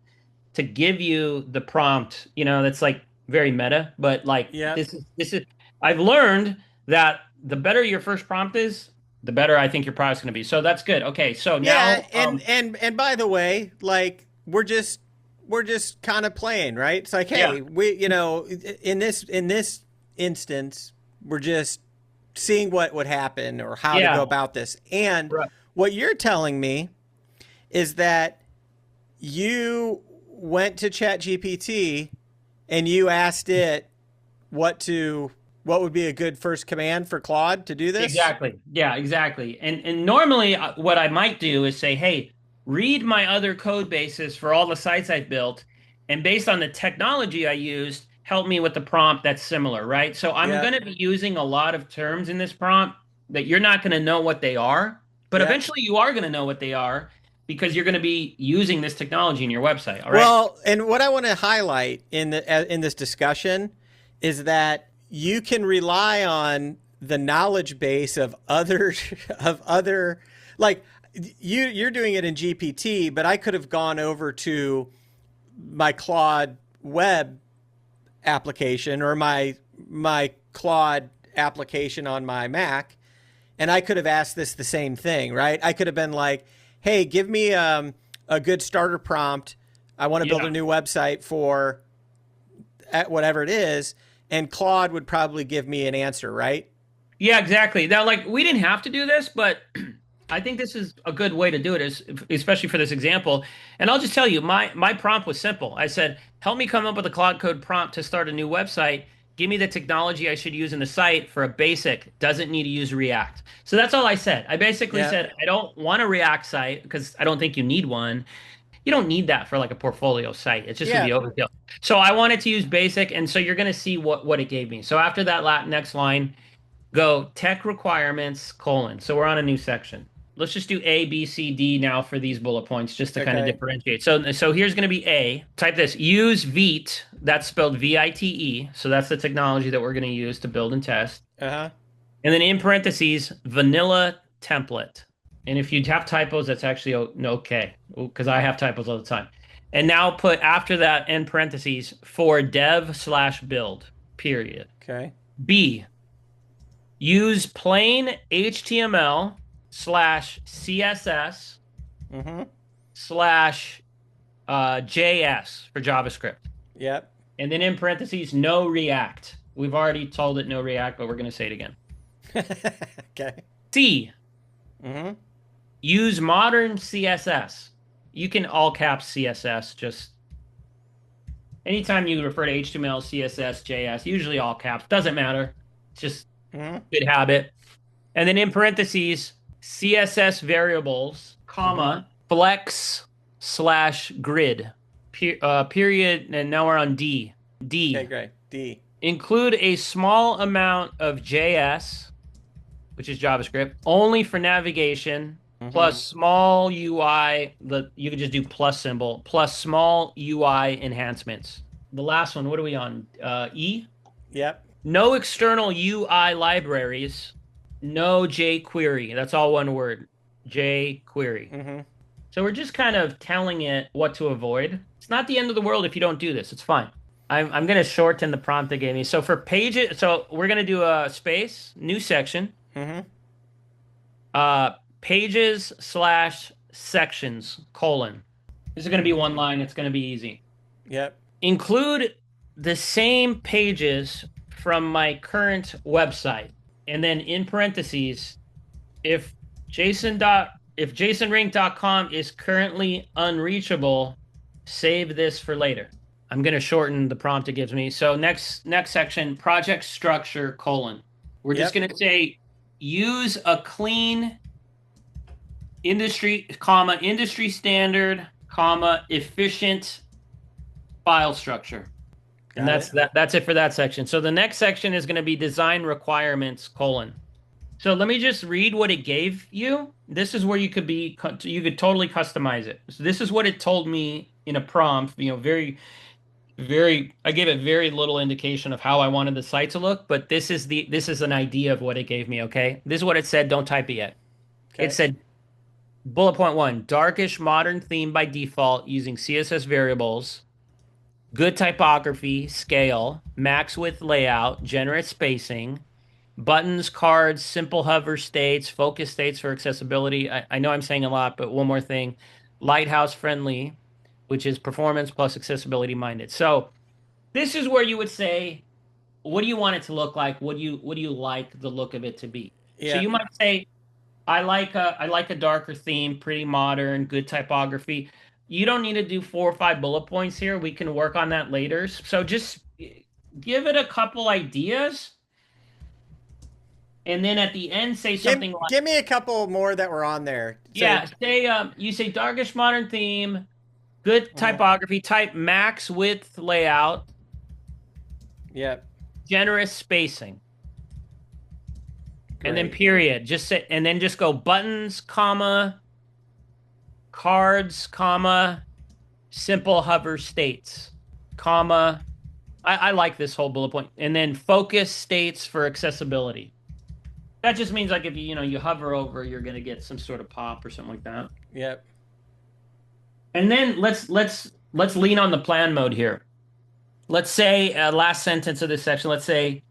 Speaker 2: to give you the prompt, that's like very meta, but like
Speaker 1: Yep.
Speaker 2: this is I've learned that the better your first prompt is, the better I think your product's going to be. So that's good. Okay, so
Speaker 1: Yeah,
Speaker 2: now
Speaker 1: and by the way, like we're just kind of playing, right? It's like,
Speaker 2: yeah.
Speaker 1: hey, in this instance, we're just seeing what would happen or how to go
Speaker 2: Yeah.
Speaker 1: about this. And
Speaker 2: Right.
Speaker 1: what you're telling me is that you went to ChatGPT and you asked it what would be a good first command for Claude to do this?
Speaker 2: Exactly. Yeah, exactly. And normally what I might do is say, "Hey, read my other code bases for all the sites I've built, and based on the technology I used, help me with the prompt that's similar," right? So I'm
Speaker 1: Yeah.
Speaker 2: going to be using a lot of terms in this prompt that you're not going to know what they are, but
Speaker 1: Yeah.
Speaker 2: eventually you are going to know what they are because you're going to be using this technology in your website, all right?
Speaker 1: Well, and what I want to highlight in this discussion is that you can rely on the knowledge base of other of other like you're doing it in GPT, but I could have gone over to my Claude web application or my Claude application on my Mac, and I could have asked this the same thing, right? I could have been like, "Hey, give me a good starter prompt. I want to build a
Speaker 2: Yeah.
Speaker 1: new website for whatever it is," and Claude would probably give me an answer, right?
Speaker 2: Yeah, exactly. Now, like, we didn't have to do this, but I think this is a good way to do it, especially for this example. And I'll just tell you, my prompt was simple. I said, "Help me come up with a Claude Code prompt to start a new website. Give me the technology I should use in the site for a basic, doesn't need to use React." So that's all I said. I basically
Speaker 1: Yeah.
Speaker 2: said, I don't want a React site because I don't think you need one. You don't need that for like a portfolio site. It's just going to
Speaker 1: Yeah.
Speaker 2: be overkill. So I wanted to use basic, and so you're going to see what it gave me. So after that next line, go tech requirements, colon. So we're on a new section. Let's just do A, B, C, D now for these bullet points just to kind of
Speaker 1: Okay.
Speaker 2: differentiate. So here's going to be A. Type this. Use Vite. That's spelled VITE. So that's the technology that we're going to use to build and test.
Speaker 1: Uh-huh.
Speaker 2: And then in parentheses, vanilla template. And if you have typos, that's actually okay, because I have typos all the time. And now put after that in parentheses for dev/build, period.
Speaker 1: Okay.
Speaker 2: B, use plain HTML slash CSS
Speaker 1: Mm-hmm.
Speaker 2: slash JS for JavaScript.
Speaker 1: Yep.
Speaker 2: And then in parentheses, no React. We've already told it no React, but we're going to say it again.
Speaker 1: Okay.
Speaker 2: C,
Speaker 1: Mm-hmm.
Speaker 2: use modern CSS. You can all caps CSS, just anytime you refer to HTML, CSS, JS, usually all caps. Doesn't matter. It's just
Speaker 1: Mm-hmm.
Speaker 2: good habit. And then in parentheses, CSS variables,
Speaker 1: Mm-hmm.
Speaker 2: comma, flex/grid, period. And now we're on D.
Speaker 1: Okay,
Speaker 2: D,
Speaker 1: great. D.
Speaker 2: include a small amount of JS, which is JavaScript, only for navigation,
Speaker 1: Mm-hmm.
Speaker 2: plus small UI. You could just do plus symbol, plus small UI enhancements. The last one, what are we on? E?
Speaker 1: Yep.
Speaker 2: No external UI libraries, no jQuery. That's all one word. jQuery.
Speaker 1: Mm-hmm.
Speaker 2: So we're just kind of telling it what to avoid. It's not the end of the world if you don't do this. It's fine. I'm going to shorten the prompt they gave me. So for pages, so we're going to do a space, new section,
Speaker 1: Mm-hmm.
Speaker 2: uh, pages slash sections, colon. This is going to be one line. It's going to be easy.
Speaker 1: Yep.
Speaker 2: Include the same pages from my current website. And then in parentheses, if if jasonrink.com is currently unreachable, save this for later. I'm going to shorten the prompt it gives me. So next section, project structure, colon. We're just
Speaker 1: Yep.
Speaker 2: going to say use a clean industry standard, efficient file structure. And
Speaker 1: Got it.
Speaker 2: that's it for that section. So the next section is going to be design requirements, colon. So let me just read what it gave you. This is where you could totally customize it. So this is what it told me in a prompt, I gave it very little indication of how I wanted the site to look, but this is an idea of what it gave me, okay? This is what it said. Don't type it yet. It
Speaker 1: Okay.
Speaker 2: said bullet point 1, darkish modern theme by default using CSS variables, good typography, scale, max width layout, generous spacing, buttons, cards, simple hover states, focus states for accessibility. I know I'm saying a lot, but one more thing. Lighthouse friendly, which is performance plus accessibility minded. So this is where you would say, what do you want it to look like? What do you like the look of it to be? So
Speaker 1: Yeah.
Speaker 2: you might say, I like a darker theme, pretty modern, good typography. You don't need to do 4 or 5 bullet points here. We can work on that later. So just give it a couple ideas, and then at the end say
Speaker 1: Give
Speaker 2: something like,
Speaker 1: give me a couple more that were on there. So.
Speaker 2: yeah, say you say darkish modern theme, good
Speaker 1: Mhm.
Speaker 2: typography, type max width layout,
Speaker 1: Yep.
Speaker 2: generous spacing, and then
Speaker 1: Great.
Speaker 2: period. Just say, and then just go buttons, comma, cards, comma, simple hover states, comma. I like this whole bullet point. And then focus states for accessibility. That just means like if you hover over, you're gonna get some sort of pop or something like that.
Speaker 1: Yep.
Speaker 2: And then let's lean on the plan mode here. Let's say last sentence of this section. Let's say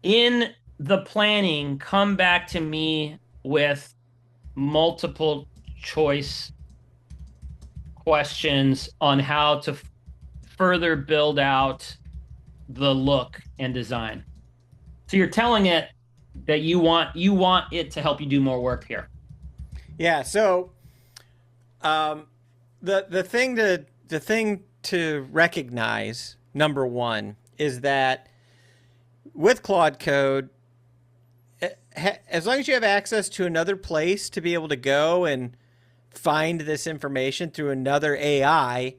Speaker 2: in the planning, come back to me with multiple choice questions on how to further build out the look and design. So you're telling it that you want it to help you do more work here.
Speaker 1: Yeah. So um, the thing to recognize, number one, is that with Claude Code, as long as you have access to another place to be able to go and find this information through another AI,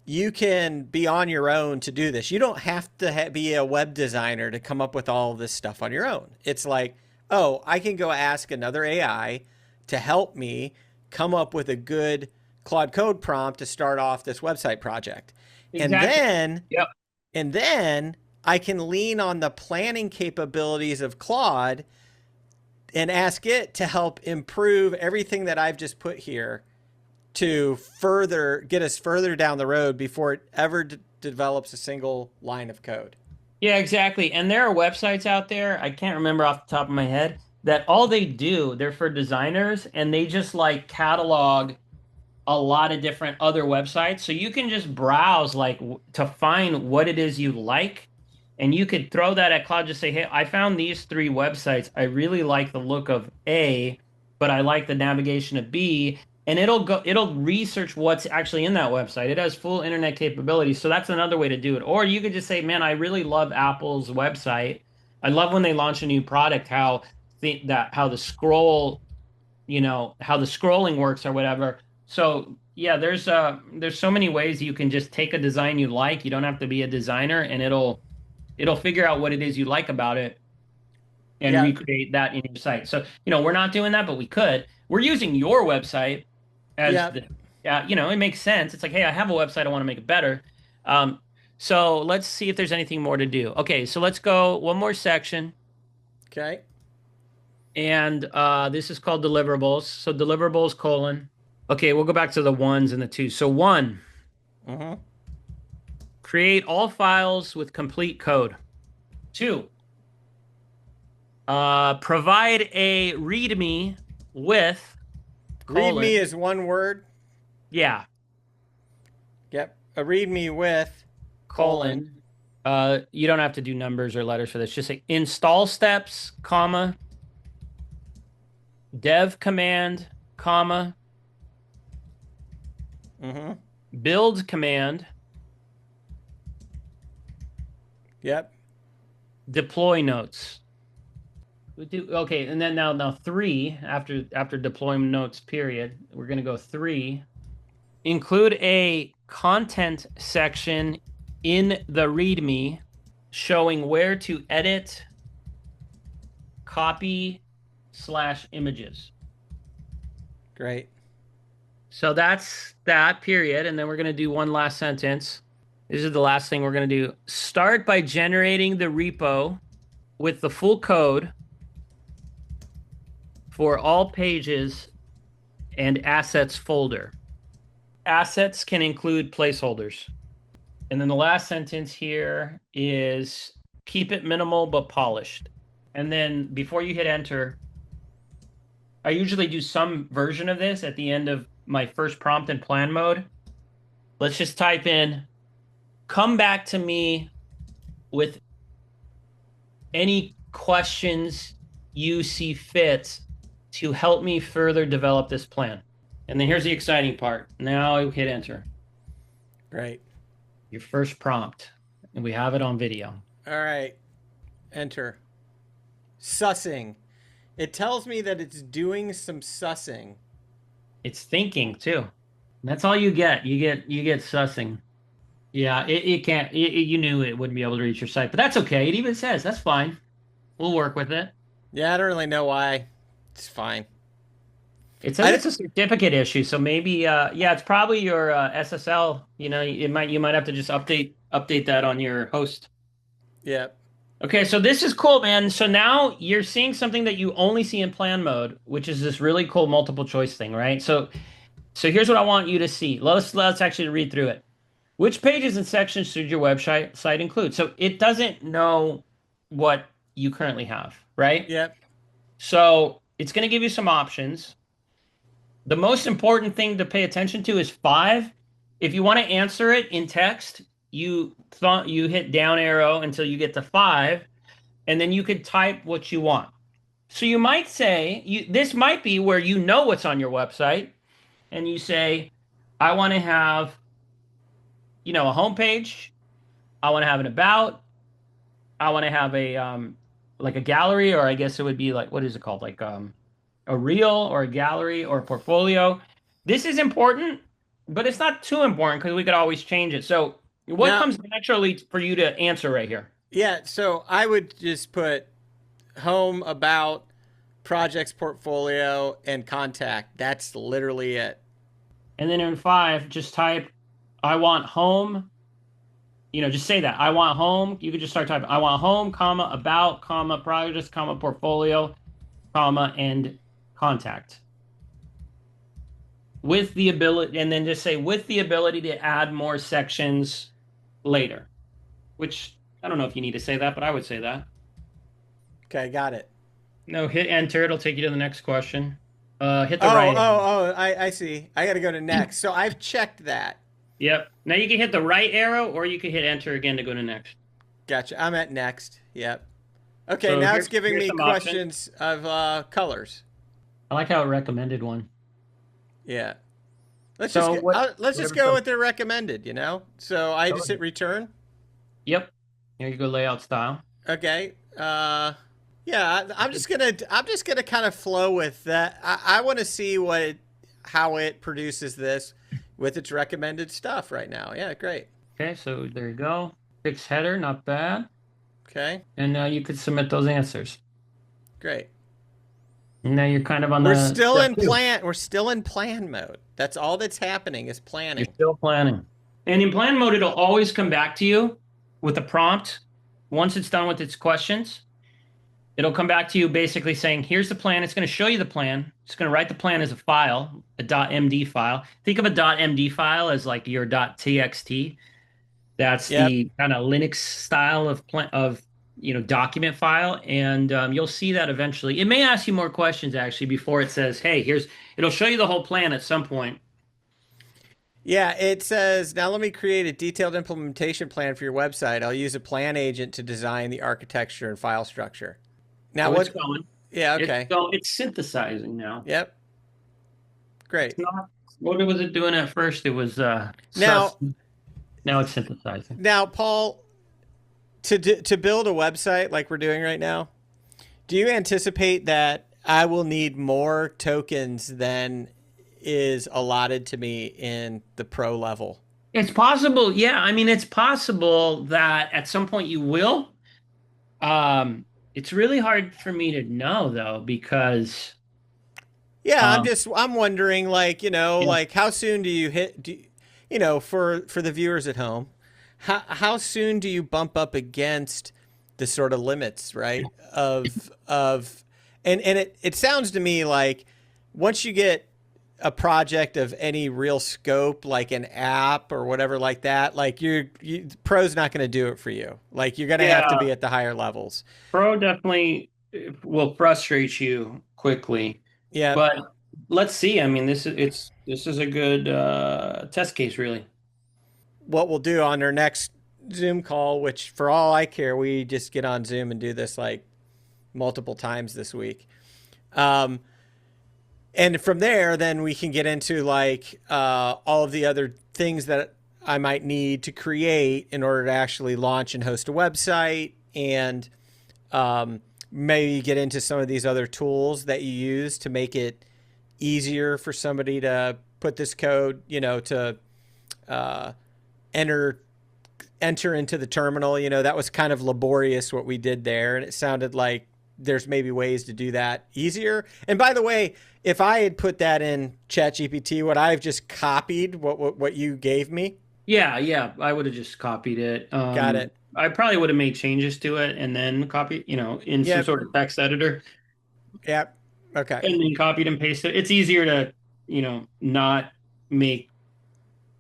Speaker 1: you can be on your own to do this. You don't have to be a web designer to come up with all of this stuff on your own. It's like, oh, I can go ask another AI to help me come up with a good Claude Code prompt to start off this website project. And
Speaker 2: Exactly.
Speaker 1: then
Speaker 2: Yep.
Speaker 1: and then I can lean on the planning capabilities of Claude and ask it to help improve everything that I've just put here to further get us further down the road before it ever develops a single line of code.
Speaker 2: Yeah, exactly. And there are websites out there, I can't remember off the top of my head, that all they do, they're for designers and they just like catalog a lot of different other websites. So you can just browse like to find what it is you like. And you could throw that at Cloud, just say, hey, I found these 3 websites. I really like the look of A, but I like the navigation of B. And it'll research what's actually in that website. It has full internet capability. So that's another way to do it. Or you could just say, man, I really love Apple's website. I love when they launch a new product, how the scrolling works or whatever. So yeah, there's so many ways you can just take a design you like. You don't have to be a designer, and it'll figure out what it is you like about it and
Speaker 1: Yeah,
Speaker 2: recreate that in your site. So, we're not doing that, but we could. We're using your website as
Speaker 1: yeah.
Speaker 2: the, it makes sense. It's like, hey, I have a website, I want to make it better. Um, so let's see if there's anything more to do. Okay, so let's go one more section,
Speaker 1: Okay.
Speaker 2: and this is called deliverables. So deliverables colon. Okay, we'll go back to the ones and the twos. So one,
Speaker 1: Mm-hmm.
Speaker 2: create all files with complete code. 2, provide a README with
Speaker 1: README
Speaker 2: colon.
Speaker 1: is one word.
Speaker 2: Yeah,
Speaker 1: Yep. A README with colon.
Speaker 2: colon. You don't have to do numbers or letters for this. Just say install steps, comma, dev command, comma,
Speaker 1: Mm-hmm.
Speaker 2: build command,
Speaker 1: Yep.
Speaker 2: deploy notes. Okay, and then now 3 after deployment notes period. We're gonna go 3. Include a content section in the README showing where to edit, copy / images.
Speaker 1: Great.
Speaker 2: So that's that period. And then we're going to do one last sentence. This is the last thing we're going to do. Start by generating the repo with the full code for all pages and assets folder. Assets can include placeholders. And then the last sentence here is keep it minimal but polished. And then before you hit enter, I usually do some version of this at the end of my first prompt in plan mode. Let's just type in, come back to me with any questions you see fit to help me further develop this plan. And then here's the exciting part. Now you hit enter.
Speaker 1: Great.
Speaker 2: Your first prompt. And we have it on video.
Speaker 1: All right. Enter. Sussing. It tells me that it's doing some sussing.
Speaker 2: It's thinking too. That's all you get. You get sussing. Yeah, it can't. You knew it wouldn't be able to reach your site, but that's okay. It even says that's fine. We'll work with it.
Speaker 1: Yeah, I don't really know why. It's fine.
Speaker 2: It says it's a certificate issue, so maybe yeah, it's probably your SSL. You might have to just update that on your host.
Speaker 1: Yep.
Speaker 2: Okay, so this is cool, man. So now you're seeing something that you only see in plan mode, which is this really cool multiple choice thing, right? So here's what I want you to see. Let's actually read through it. Which pages and sections should your website site include? So it doesn't know what you currently have, right?
Speaker 1: Yep.
Speaker 2: So it's going to give you some options. The most important thing to pay attention to is 5. If you want to answer it in text, you hit down arrow until you get to 5, and then you could type what you want. So you might say, this might be where you know what's on your website, and you say, I want to have, a homepage. I want to have an about. I want to have a like a gallery, or I guess it would be like, what is it called? Like a reel or a gallery or a portfolio. This is important, but it's not too important because we could always change it. So what comes naturally for you to answer right here?
Speaker 1: Yeah, so I would just put home, about, projects, portfolio, and contact. That's literally it.
Speaker 2: And then in 5, just type, I want home. Just say that. I want home. You could just start typing, I want home, comma, about, comma, projects, comma, portfolio, comma, and contact. With the ability, and then just say, with the ability to add more sections later. Which, I don't know if you need to say that, but I would say that.
Speaker 1: Okay, got it.
Speaker 2: No, hit enter. It'll take you to the next question. Hit the right.
Speaker 1: I see. I got to go to next. So I've checked that.
Speaker 2: Yep. Now you can hit the right arrow, or you can hit enter again to go to next.
Speaker 1: Gotcha. I'm at next. Yep. Okay,
Speaker 2: So
Speaker 1: now it's giving me questions of colors.
Speaker 2: I like how it recommended one.
Speaker 1: Yeah. Let's just go with the recommended, So I just hit return.
Speaker 2: Yep. Here you go, layout style.
Speaker 1: Okay. Yeah, I'm just gonna kind of flow with that. I want to see how it produces this with its recommended stuff right now. Yeah, great.
Speaker 2: Okay, so there you go. Fixed header, not bad.
Speaker 1: Okay.
Speaker 2: And now you could submit those answers.
Speaker 1: Great.
Speaker 2: And now you're kind of on
Speaker 1: We're still in plan mode. That's all that's happening is planning.
Speaker 2: You're still planning. And in plan mode, it'll always come back to you with a prompt. Once it's done with its questions, it'll come back to you basically saying, here's the plan. It's going to show you the plan. It's going to write the plan as a file, a .md file. Think of a .md file as like your .txt. That's
Speaker 1: Yep.
Speaker 2: the kind of Linux style of document file, and you'll see that eventually. It may ask you more questions actually before it says, "Hey, here's." It'll show you the whole plan at some point.
Speaker 1: Yeah, it says, now let me create a detailed implementation plan for your website. I'll use a plan agent to design the architecture and file structure. Now
Speaker 2: Oh, it's
Speaker 1: what?
Speaker 2: going.
Speaker 1: Yeah,
Speaker 2: It's
Speaker 1: okay.
Speaker 2: go. It's synthesizing now.
Speaker 1: Yep,
Speaker 2: It's
Speaker 1: great.
Speaker 2: not. What was it doing at first? It was sus.
Speaker 1: Now,
Speaker 2: Now it's synthesizing.
Speaker 1: now, Paul, to build a website like we're doing right now, do you anticipate that I will need more tokens than is allotted to me in the pro level?
Speaker 2: It's possible. Yeah, I mean, it's possible that at some point you will. It's really hard for me to know though because
Speaker 1: Yeah,
Speaker 2: um,
Speaker 1: I'm wondering, like,
Speaker 2: yeah,
Speaker 1: like how soon do you hit, for the viewers at home, how soon do you bump up against the sort of limits, right? And it sounds to me like once you get a project of any real scope, like an app or whatever like that, like pro's not going to do it for you. Like you're going to have to
Speaker 2: yeah,
Speaker 1: be at the higher levels.
Speaker 2: Pro definitely will frustrate you quickly,
Speaker 1: Yeah.
Speaker 2: but let's see. I mean, this is a good test case, really.
Speaker 1: What we'll do on our next Zoom call, which for all I care, we just get on Zoom and do this like multiple times this week. Um, and from there, then we can get into like all of the other things that I might need to create in order to actually launch and host a website, and maybe get into some of these other tools that you use to make it easier for somebody to put this code, to uh, enter enter into the terminal. That was kind of laborious what we did there, and it sounded like there's maybe ways to do that easier. And by the way, if I had put that in ChatGPT, would I have just copied what you gave me?
Speaker 2: Yeah, yeah, I would have just copied it.
Speaker 1: Got it.
Speaker 2: I probably would have made changes to it and then copied, in some
Speaker 1: Yep.
Speaker 2: sort of text editor
Speaker 1: Yep. Okay.
Speaker 2: and then copied and pasted. It's easier to, not make,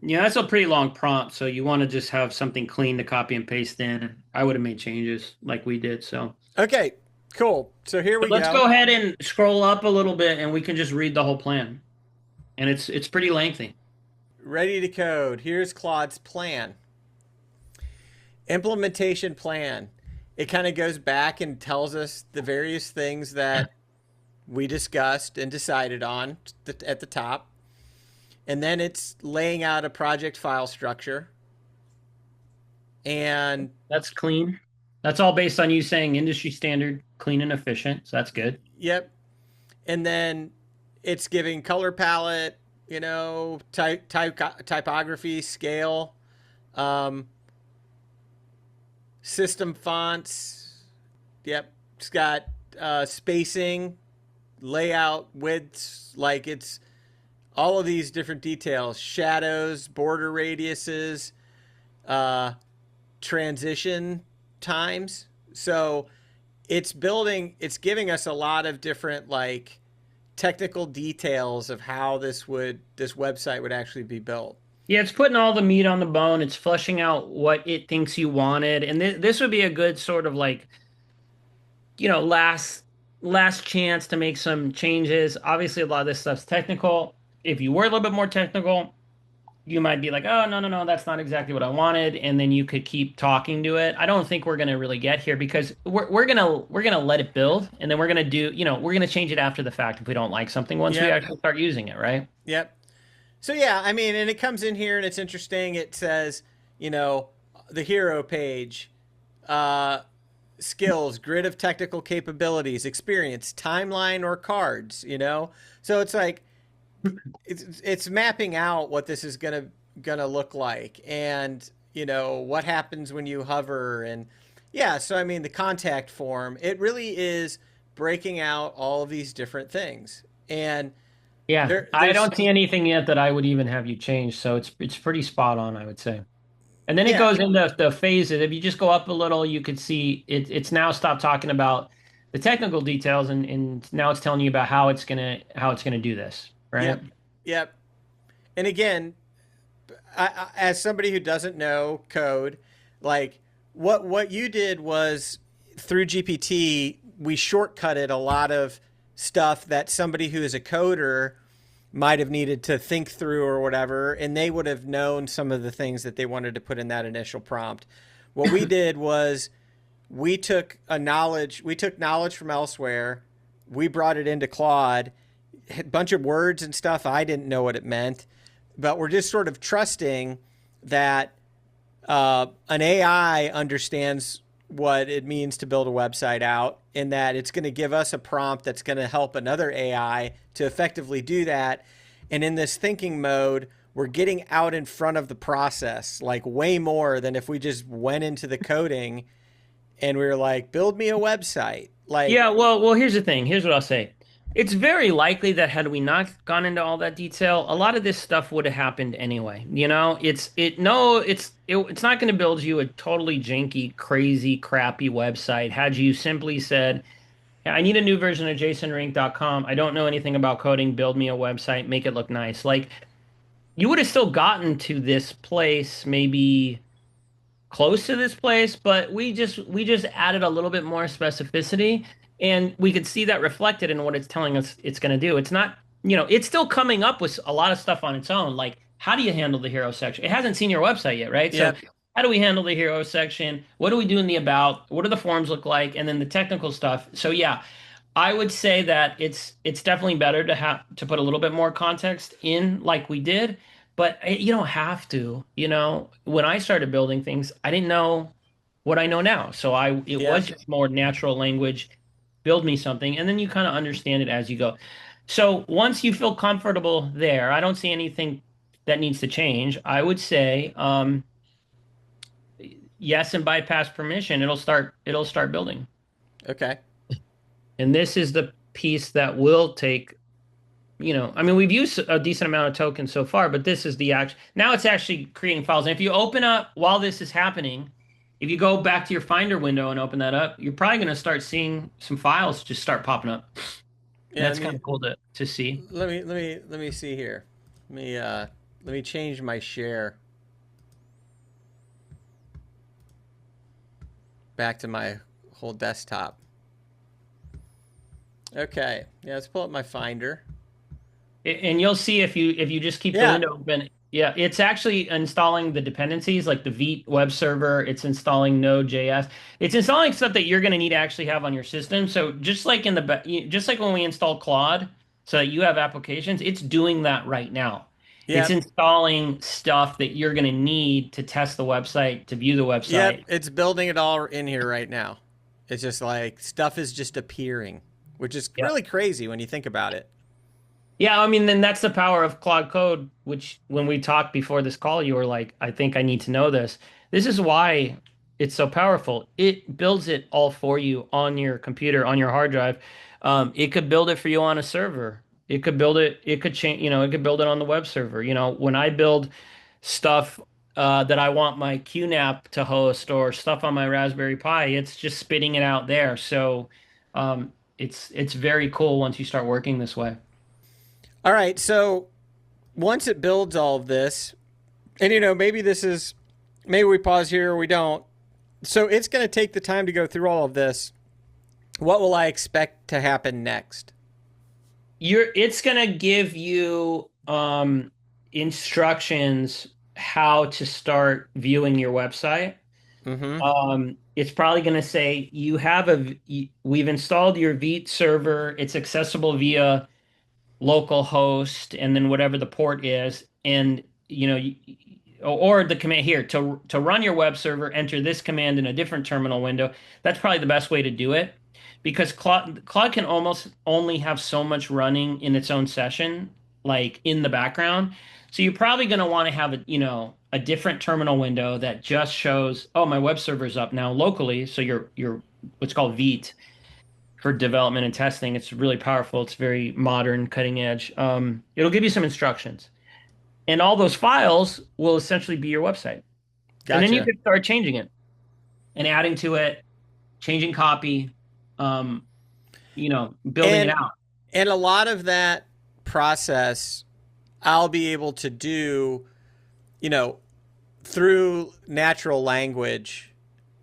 Speaker 2: that's a pretty long prompt, so you want to just have something clean to copy and paste in. I would have made changes like we did. So
Speaker 1: Okay. Cool. So here
Speaker 2: but
Speaker 1: we
Speaker 2: let's
Speaker 1: go.
Speaker 2: go ahead and scroll up a little bit and we can just read the whole plan. And it's pretty lengthy.
Speaker 1: Ready to code. Here's Claude's plan. Implementation plan. It kind of goes back and tells us the various things that we discussed and decided on at the top. And then it's laying out a project file structure. And
Speaker 2: That's clean. That's all based on you saying industry standard, clean and efficient. So that's good.
Speaker 1: yep. And then it's giving color palette, typography, scale, um, system fonts. Yep. It's got spacing, layout, widths, like it's all of these different details, shadows, border radiuses, uh, transition times. So it's giving us a lot of different like technical details of how this website would actually be built.
Speaker 2: Yeah, it's putting all the meat on the bone. It's fleshing out what it thinks you wanted. And this would be a good sort of like, last chance to make some changes. Obviously, a lot of this stuff's technical. If you were a little bit more technical, you might be like, oh, no, no, no, that's not exactly what I wanted. And then you could keep talking to it. I don't think we're gonna really get here because we're gonna let it build and then we're gonna do, we're gonna change it after the fact if we don't like something once we
Speaker 1: Yep.
Speaker 2: actually start using it, right?
Speaker 1: Yep. So yeah, I mean, and it comes in here and it's interesting. It says, you know, the hero page, uh, skills, grid of technical capabilities, experience, timeline, or cards. So it's like it's mapping out what this is gonna look like, and what happens when you hover, and yeah. So I mean, the contact form. It really is breaking out all of these different things, and
Speaker 2: Yeah, I
Speaker 1: there's
Speaker 2: don't see anything yet that I would even have you change. So it's pretty spot on, I would say. And then it
Speaker 1: yeah.
Speaker 2: goes into the phases. If you just go up a little, you could see it's now stopped talking about the technical details and now it's telling you about how it's gonna do this, right?
Speaker 1: Yep. Yep. And again, as somebody who doesn't know code, like what you did was through GPT, we shortcutted a lot of stuff that somebody who is a coder might have needed to think through or whatever, and they would have known some of the things that they wanted to put in that initial prompt. What we did was we took knowledge from elsewhere, we brought it into Claude, a bunch of words and stuff I didn't know what it meant, but we're just sort of trusting that an AI understands what it means to build a website out, and that it's going to give us a prompt that's going to help another AI to effectively do that. And in this thinking mode, we're getting out in front of the process, like way more than if we just went into the coding and we were like, build me a website. Like,
Speaker 2: Yeah, well, here's the thing. Here's what I'll say. It's very likely that had we not gone into all that detail, a lot of this stuff would have happened anyway. You know, it's not going to build you a totally janky, crazy, crappy website. Had you simply said, "Yeah, I need a new version of jasonrink.com. I don't know anything about coding. Build me a website, make it look nice." Like you would have still gotten to this place maybe close to this place, but we just added a little bit more specificity, and we could see that reflected in what it's telling us it's going to do. It's not, it's still coming up with a lot of stuff on its own. Like, how do you handle the hero section? It hasn't seen your website yet, right? So
Speaker 1: yeah,
Speaker 2: how do we handle the hero section? What do we do in the about? What do the forms look like? And then the technical stuff. So yeah, I would say that it's definitely better to have to put a little bit more context in like we did, but you don't have to. When I started building things, I didn't know what I know now. So it
Speaker 1: yeah.
Speaker 2: was just more natural language, build me something, and then you kind of understand it as you go. So once you feel comfortable there, I don't see anything that needs to change. I would say yes and bypass permission. It'll start building.
Speaker 1: Okay.
Speaker 2: And this is the piece that will take, I mean, we've used a decent amount of tokens so far, but this is the act. Now it's actually creating files. And if you open up while this is happening, if you go back to your Finder window and open that up, you're probably going to start seeing some files just start popping up. And
Speaker 1: Yeah.
Speaker 2: that's kind of cool to see.
Speaker 1: Let me see here. Let me change my share back to my whole desktop. Okay. Yeah, let's pull up my Finder.
Speaker 2: And you'll see if you just keep the
Speaker 1: Yeah.
Speaker 2: window open. Yeah, it's actually installing the dependencies like the Vite web server. It's installing Node.js. It's installing stuff that you're going to need to actually have on your system. So just like just like when we install Claude, so that you have applications, it's doing that right now. It's
Speaker 1: Yep.
Speaker 2: installing stuff that you're going to need to test the website, to view the
Speaker 1: Yep.
Speaker 2: website.
Speaker 1: It's building it all in here right now. It's just like stuff is just appearing, which is
Speaker 2: Yeah.
Speaker 1: really crazy when you think about it.
Speaker 2: Yeah, I mean, then that's the power of Claude Code, which when we talked before this call, you were like, I think I need to know this. This is why it's so powerful. It builds it all for you on your computer, on your hard drive. It could build it for you on a server. It could build it, it could change, it could build it on the web server. When I build stuff that I want my QNAP to host or stuff on my Raspberry Pi, it's just spitting it out there. So it's very cool once you start working this way.
Speaker 1: All right. So once it builds all of this, and maybe we pause here or we don't. So it's going to take the time to go through all of this. What will I expect to happen next?
Speaker 2: It's gonna give you instructions how to start viewing your website.
Speaker 1: Mm-hmm.
Speaker 2: It's probably gonna say we've installed your Vite server. It's accessible via local host and then whatever the port is, and or the command here to run your web server, enter this command in a different terminal window. That's probably the best way to do it because Claude can almost only have so much running in its own session, like in the background. So you're probably going to want to have a different terminal window that just shows, oh, my web server is up now locally. So your what's called Vite for development and testing. It's really powerful. It's very modern, cutting edge. It'll give you some instructions, and all those files will essentially be your website. And then you
Speaker 1: Gotcha.
Speaker 2: can start changing it and adding to it, changing copy, um, building it
Speaker 1: And
Speaker 2: out.
Speaker 1: and a lot of that process I'll be able to do you know, through natural language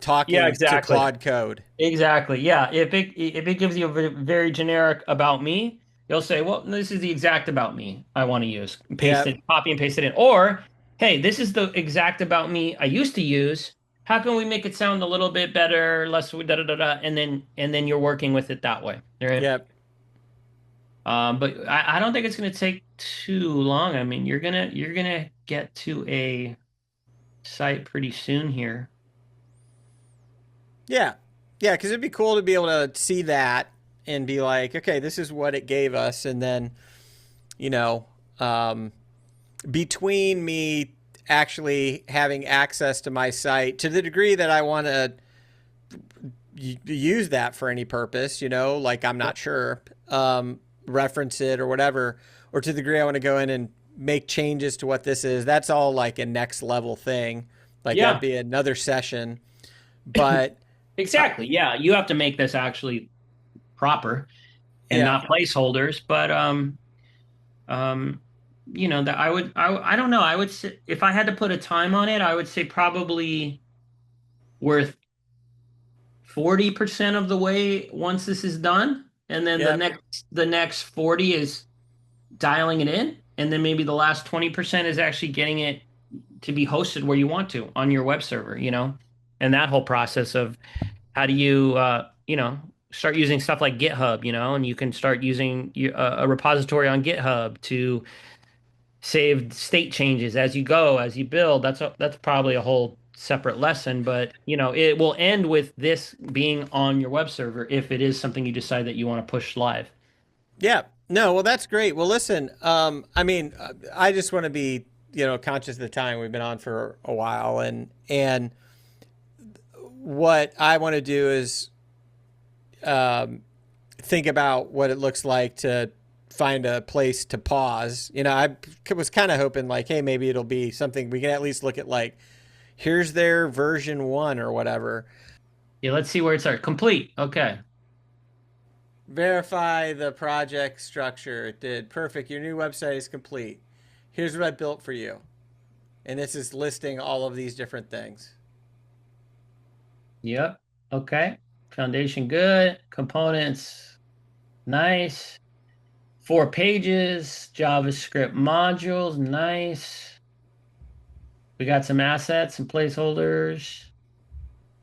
Speaker 2: Yeah,
Speaker 1: talking to
Speaker 2: exactly.
Speaker 1: Claude Code.
Speaker 2: Exactly. Yeah. If it gives you a very generic about me, you'll say, well, this is the exact about me I want to use. Paste
Speaker 1: Yep.
Speaker 2: it, copy and paste it in. Or, hey, this is the exact about me I used to use. How can we make it sound a little bit better, less da da da da, and then you're working with it that way. Right.
Speaker 1: Yep.
Speaker 2: But I don't think it's gonna take too long. I mean, you're gonna get to a site pretty soon here.
Speaker 1: Yeah. Yeah, because it'd be cool to be able to see that and be like, okay, this is what it gave us. And then, you know, um, between me actually having access to my site to the degree that I want to use that for any purpose, like I'm not sure, reference it or whatever, or to the degree I want to go in and make changes to what this is, that's all like a next level thing. Like that'd
Speaker 2: Yeah,
Speaker 1: be another session. But
Speaker 2: exactly. Yeah, you have to make this actually proper and
Speaker 1: yeah,
Speaker 2: not placeholders. But um, that I don't know. I would say if I had to put a time on it, I would say probably worth 40% of the way once this is done, and then
Speaker 1: yep,
Speaker 2: the next 40 is dialing it in, and then maybe the last 20% is actually getting it to be hosted where you want to on your web server, and that whole process of how do you, start using stuff like GitHub, and you can start using a repository on GitHub to save state changes as you go, as you build. That's probably a whole separate lesson, but it will end with this being on your web server if it is something you decide that you want to push live.
Speaker 1: yeah. No, well, that's great. Well, listen, I mean, I just want to be, conscious of the time we've been on for a while, and what I want to do is um, think about what it looks like to find a place to pause. I was kind of hoping like, hey, maybe it'll be something we can at least look at, like, here's their version one or whatever.
Speaker 2: Yeah, let's see where it starts. Complete. Okay.
Speaker 1: Verify the project structure. It did. Perfect. Your new website is complete. Here's what I built for you. And this is listing all of these different things.
Speaker 2: Yep. Okay. Foundation good. Components nice. 4 pages. JavaScript modules nice. We got some assets and placeholders.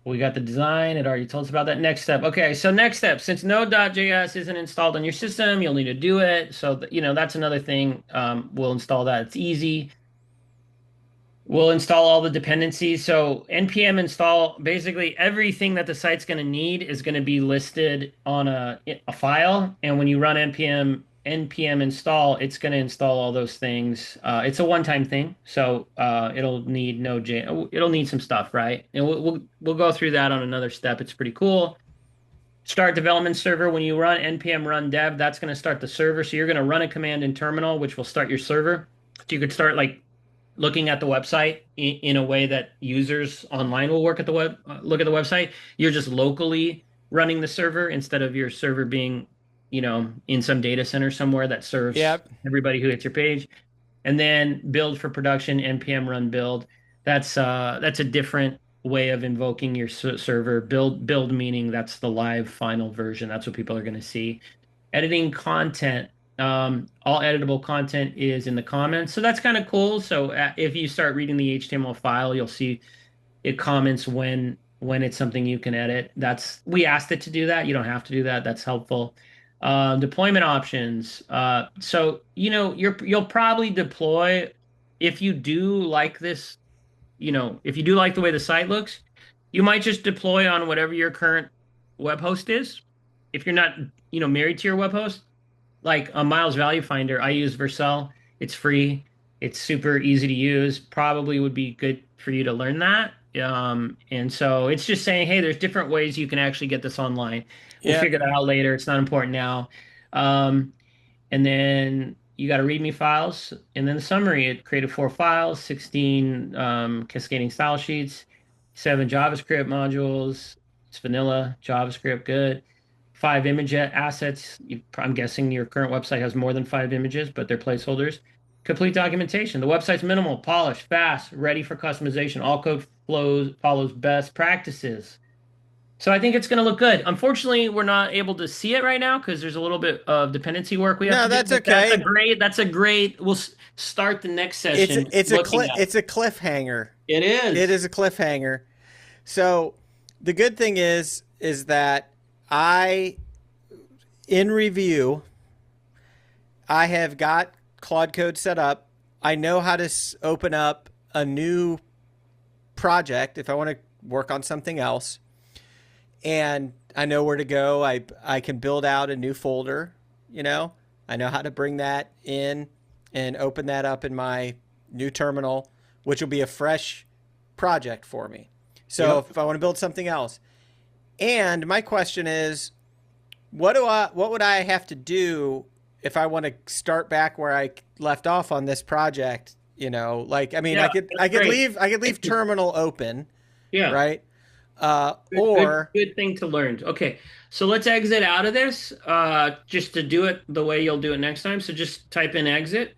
Speaker 2: We got the design. It already told us about that. Next step. Okay, so next step. Since Node.js isn't installed on your system, you'll need to do it. So, that's another thing. We'll install that. It's easy. We'll install all the dependencies. So npm install, basically everything that the site's going to need is going to be listed on a file. And when you run npm install, it's going to install all those things. It's a one-time thing, so it'll need Node.js. It'll need some stuff, right? And we'll go through that on another step. It's pretty cool. Start development server. When you run npm run dev, that's going to start the server. So you're going to run a command in terminal, which will start your server. So you could start like looking at the website in a way that users online will work at look at the website. You're just locally running the server instead of your server being, in some data center somewhere that serves
Speaker 1: Yep.
Speaker 2: everybody who hits your page. And then build for production, npm run build. That's a different way of invoking your server. Build meaning that's the live final version. That's what people are going to see. Editing content. All editable content is in the comments. So that's kind of cool. So if you start reading the HTML file, you'll see it comments when it's something you can edit. We asked it to do that. You don't have to do that. That's helpful. Deployment options. So you'll probably deploy if you do like this, if you do like the way the site looks, you might just deploy on whatever your current web host is. If you're not, married to your web host, like a Miles Value Finder, I use Vercel. It's free. It's super easy to use. Probably would be good for you to learn that. And so it's just saying, hey, there's different ways you can actually get this online. We'll
Speaker 1: Yep.
Speaker 2: figure that out later. It's not important now. Um, and then you got to README files. And then the summary, it created 4 files, 16 cascading style sheets, 7 JavaScript modules. It's vanilla JavaScript, good. 5 image assets. I'm guessing your current website has more than 5 images, but they're placeholders. Complete documentation. The website's minimal, polished, fast, ready for customization. All code flows follows best practices. So I think it's going to look good. Unfortunately, we're not able to see it right now because there's a little bit of dependency work we have
Speaker 1: No,
Speaker 2: to do.
Speaker 1: that's
Speaker 2: But
Speaker 1: okay.
Speaker 2: that's a great. We'll start the next
Speaker 1: It's
Speaker 2: session
Speaker 1: it's a
Speaker 2: looking at
Speaker 1: it's a cliffhanger.
Speaker 2: it. It
Speaker 1: It
Speaker 2: is.
Speaker 1: is a cliffhanger. So the good thing is that I in review I have got Claude Code set up. I know how to open up a new project if I want to work on something else, and I know where to go. I can build out a new folder. You know, I know how to bring that in and open that up in my new terminal, which will be a fresh project for me. So
Speaker 2: Yep.
Speaker 1: if I want to build something else, and my question is, what would I have to do if I want to start back where I left off on this project? You know, like I mean,
Speaker 2: Yeah, that's great.
Speaker 1: I could leave terminal open,
Speaker 2: Yeah.
Speaker 1: right?
Speaker 2: Good,
Speaker 1: Or
Speaker 2: good thing to learn. Okay, so let's exit out of this, just to do it the way you'll do it next time. So just type in exit,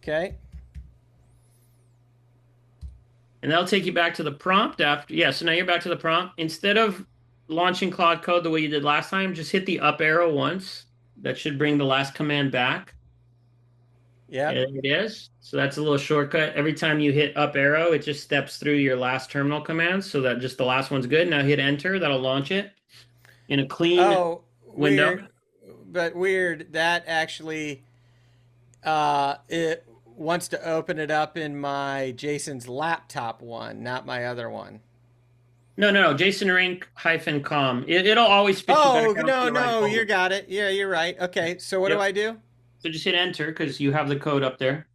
Speaker 1: okay,
Speaker 2: and that'll take you back to the prompt after. Yeah, so now you're back to the prompt. Instead of launching Claude Code the way you did last time, just hit the up arrow once. That should bring the last command back.
Speaker 1: yep.
Speaker 2: There it is. So that's a little shortcut. Every time you hit up arrow, it just steps through your last terminal commands so that just the last one's good. Now hit enter. That'll launch it in a clean
Speaker 1: Oh,
Speaker 2: window.
Speaker 1: weird, but weird. That actually, it wants to open it up in my Jason's laptop one, not my other one.
Speaker 2: No, no, no. Jason Rink hyphen com. It'll always spit you back
Speaker 1: Oh
Speaker 2: out to
Speaker 1: no,
Speaker 2: the right
Speaker 1: no, you
Speaker 2: folder.
Speaker 1: got it. Yeah, you're right. Okay, so what do
Speaker 2: Yep.
Speaker 1: I do?
Speaker 2: So just hit enter because you have the code up there.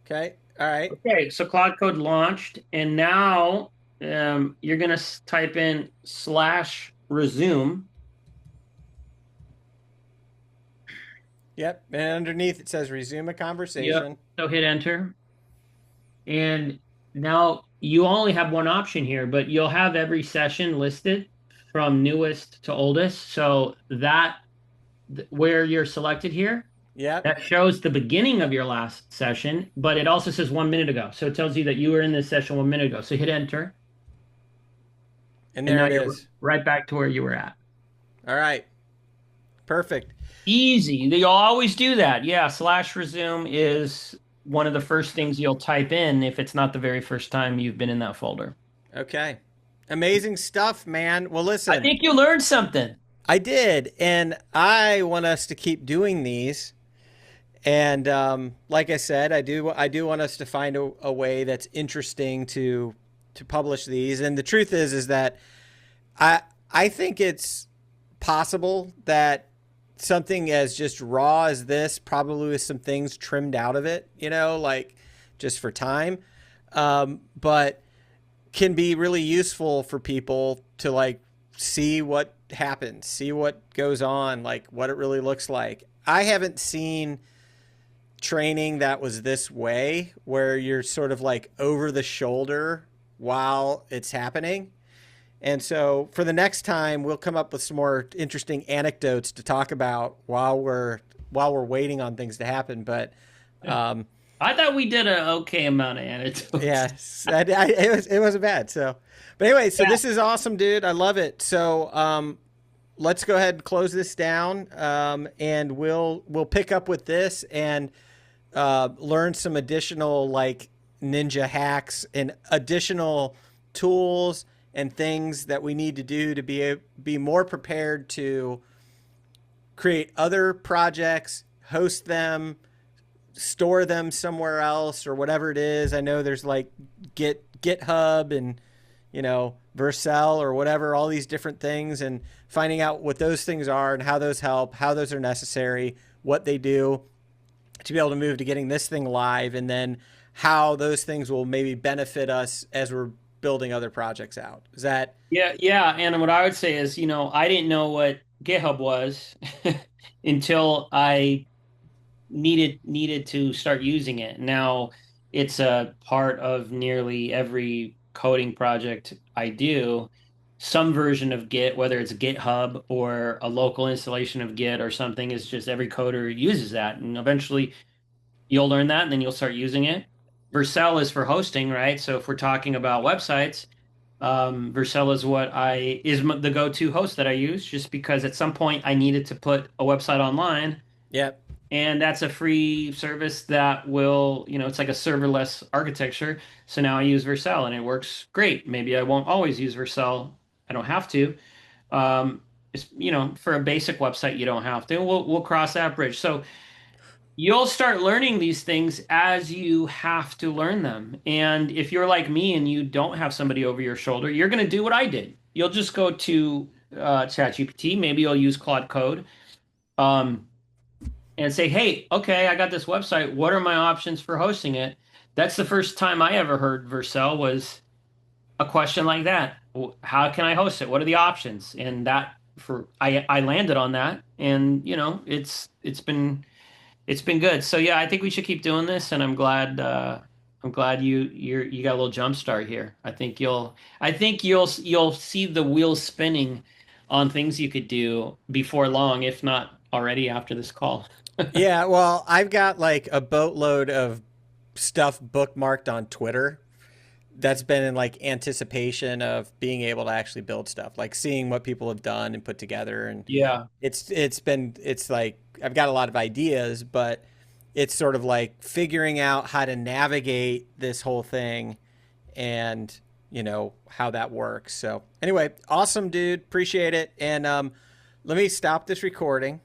Speaker 1: Okay, all right.
Speaker 2: Okay, so Cloud Code launched, and now you're gonna type in slash resume.
Speaker 1: Yep, and underneath it says resume a
Speaker 2: Yep.
Speaker 1: conversation.
Speaker 2: So hit enter. And now you only have one option here, but you'll have every session listed from newest to oldest. So that where you're selected here,
Speaker 1: Yep,
Speaker 2: that shows the beginning of your last session, but it also says 1 minute ago. So it tells you that you were in this session 1 minute ago. So hit enter,
Speaker 1: and
Speaker 2: and
Speaker 1: there
Speaker 2: now
Speaker 1: it
Speaker 2: you're
Speaker 1: is.
Speaker 2: right back to where you were at.
Speaker 1: All right, perfect.
Speaker 2: Easy. You'll always do that. Yeah, slash resume is one of the first things you'll type in if it's not the very first time you've been in that folder.
Speaker 1: Okay, amazing stuff, man. Well,
Speaker 2: I
Speaker 1: listen,
Speaker 2: think you learned something.
Speaker 1: I did, and I want us to keep doing these. And like I said, I do want us to find a way that's interesting to publish these. And the truth is that I I think it's possible that something as just raw as this, probably with some things trimmed out of it, you know, like just for time, but can be really useful for people to like see what happens, see what goes on, like what it really looks like. I haven't seen training that was this way where you're sort of like over the shoulder while it's happening. And so for the next time, we'll come up with some more interesting anecdotes to talk about while we're waiting on things to happen. But um,
Speaker 2: I thought we did an okay amount of anecdotes.
Speaker 1: yes, it wasn't bad. So, but anyway, so
Speaker 2: Yeah.
Speaker 1: this is awesome, dude. I love it. So let's go ahead and close this down, and we'll pick up with this and learn some additional like ninja hacks and additional tools and things that we need to do to be more prepared to create other projects, host them, store them somewhere else or whatever it is. I know there's like GitHub and Vercel or whatever, all these different things, and finding out what those things are and how those help, how those are necessary, what they do to be able to move to getting this thing live, and then how those things will maybe benefit us as we're building other projects out. Is that
Speaker 2: Yeah, yeah. And what I would say is, I didn't know what GitHub was until I needed to start using it. Now it's a part of nearly every coding project I do. some version of Git, whether it's GitHub or a local installation of Git or something, is just every coder uses that. And eventually you'll learn that and then you'll start using it. Vercel is for hosting, right? So if we're talking about websites, Vercel is the go-to host that I use just because at some point I needed to put a website online,
Speaker 1: Yep.
Speaker 2: and that's a free service that will, it's like a serverless architecture. So now I use Vercel and it works great. Maybe I won't always use Vercel. I don't have to. For a basic website, you don't have to. We'll cross that bridge. So you'll start learning these things as you have to learn them. And if you're like me and you don't have somebody over your shoulder, you're going to do what I did. You'll just go to ChatGPT. Maybe you'll use Claude Code, um, and say, "Hey, okay, I got this website. What are my options for hosting it?" That's the first time I ever heard Vercel was a question like that. How can I host it? What are the options? And I landed on that, and it's been good. So yeah, I think we should keep doing this, and I'm glad you got a little jump start here. I think you'll see the wheels spinning on things you could do before long, if not already after this call.
Speaker 1: Yeah, well, I've got like a boatload of stuff bookmarked on Twitter that's been in like anticipation of being able to actually build stuff, like seeing what people have done and put together. And
Speaker 2: Yeah.
Speaker 1: it's like I've got a lot of ideas, but it's sort of like figuring out how to navigate this whole thing and how that works. So anyway, awesome, dude. Appreciate it. And let me stop this recording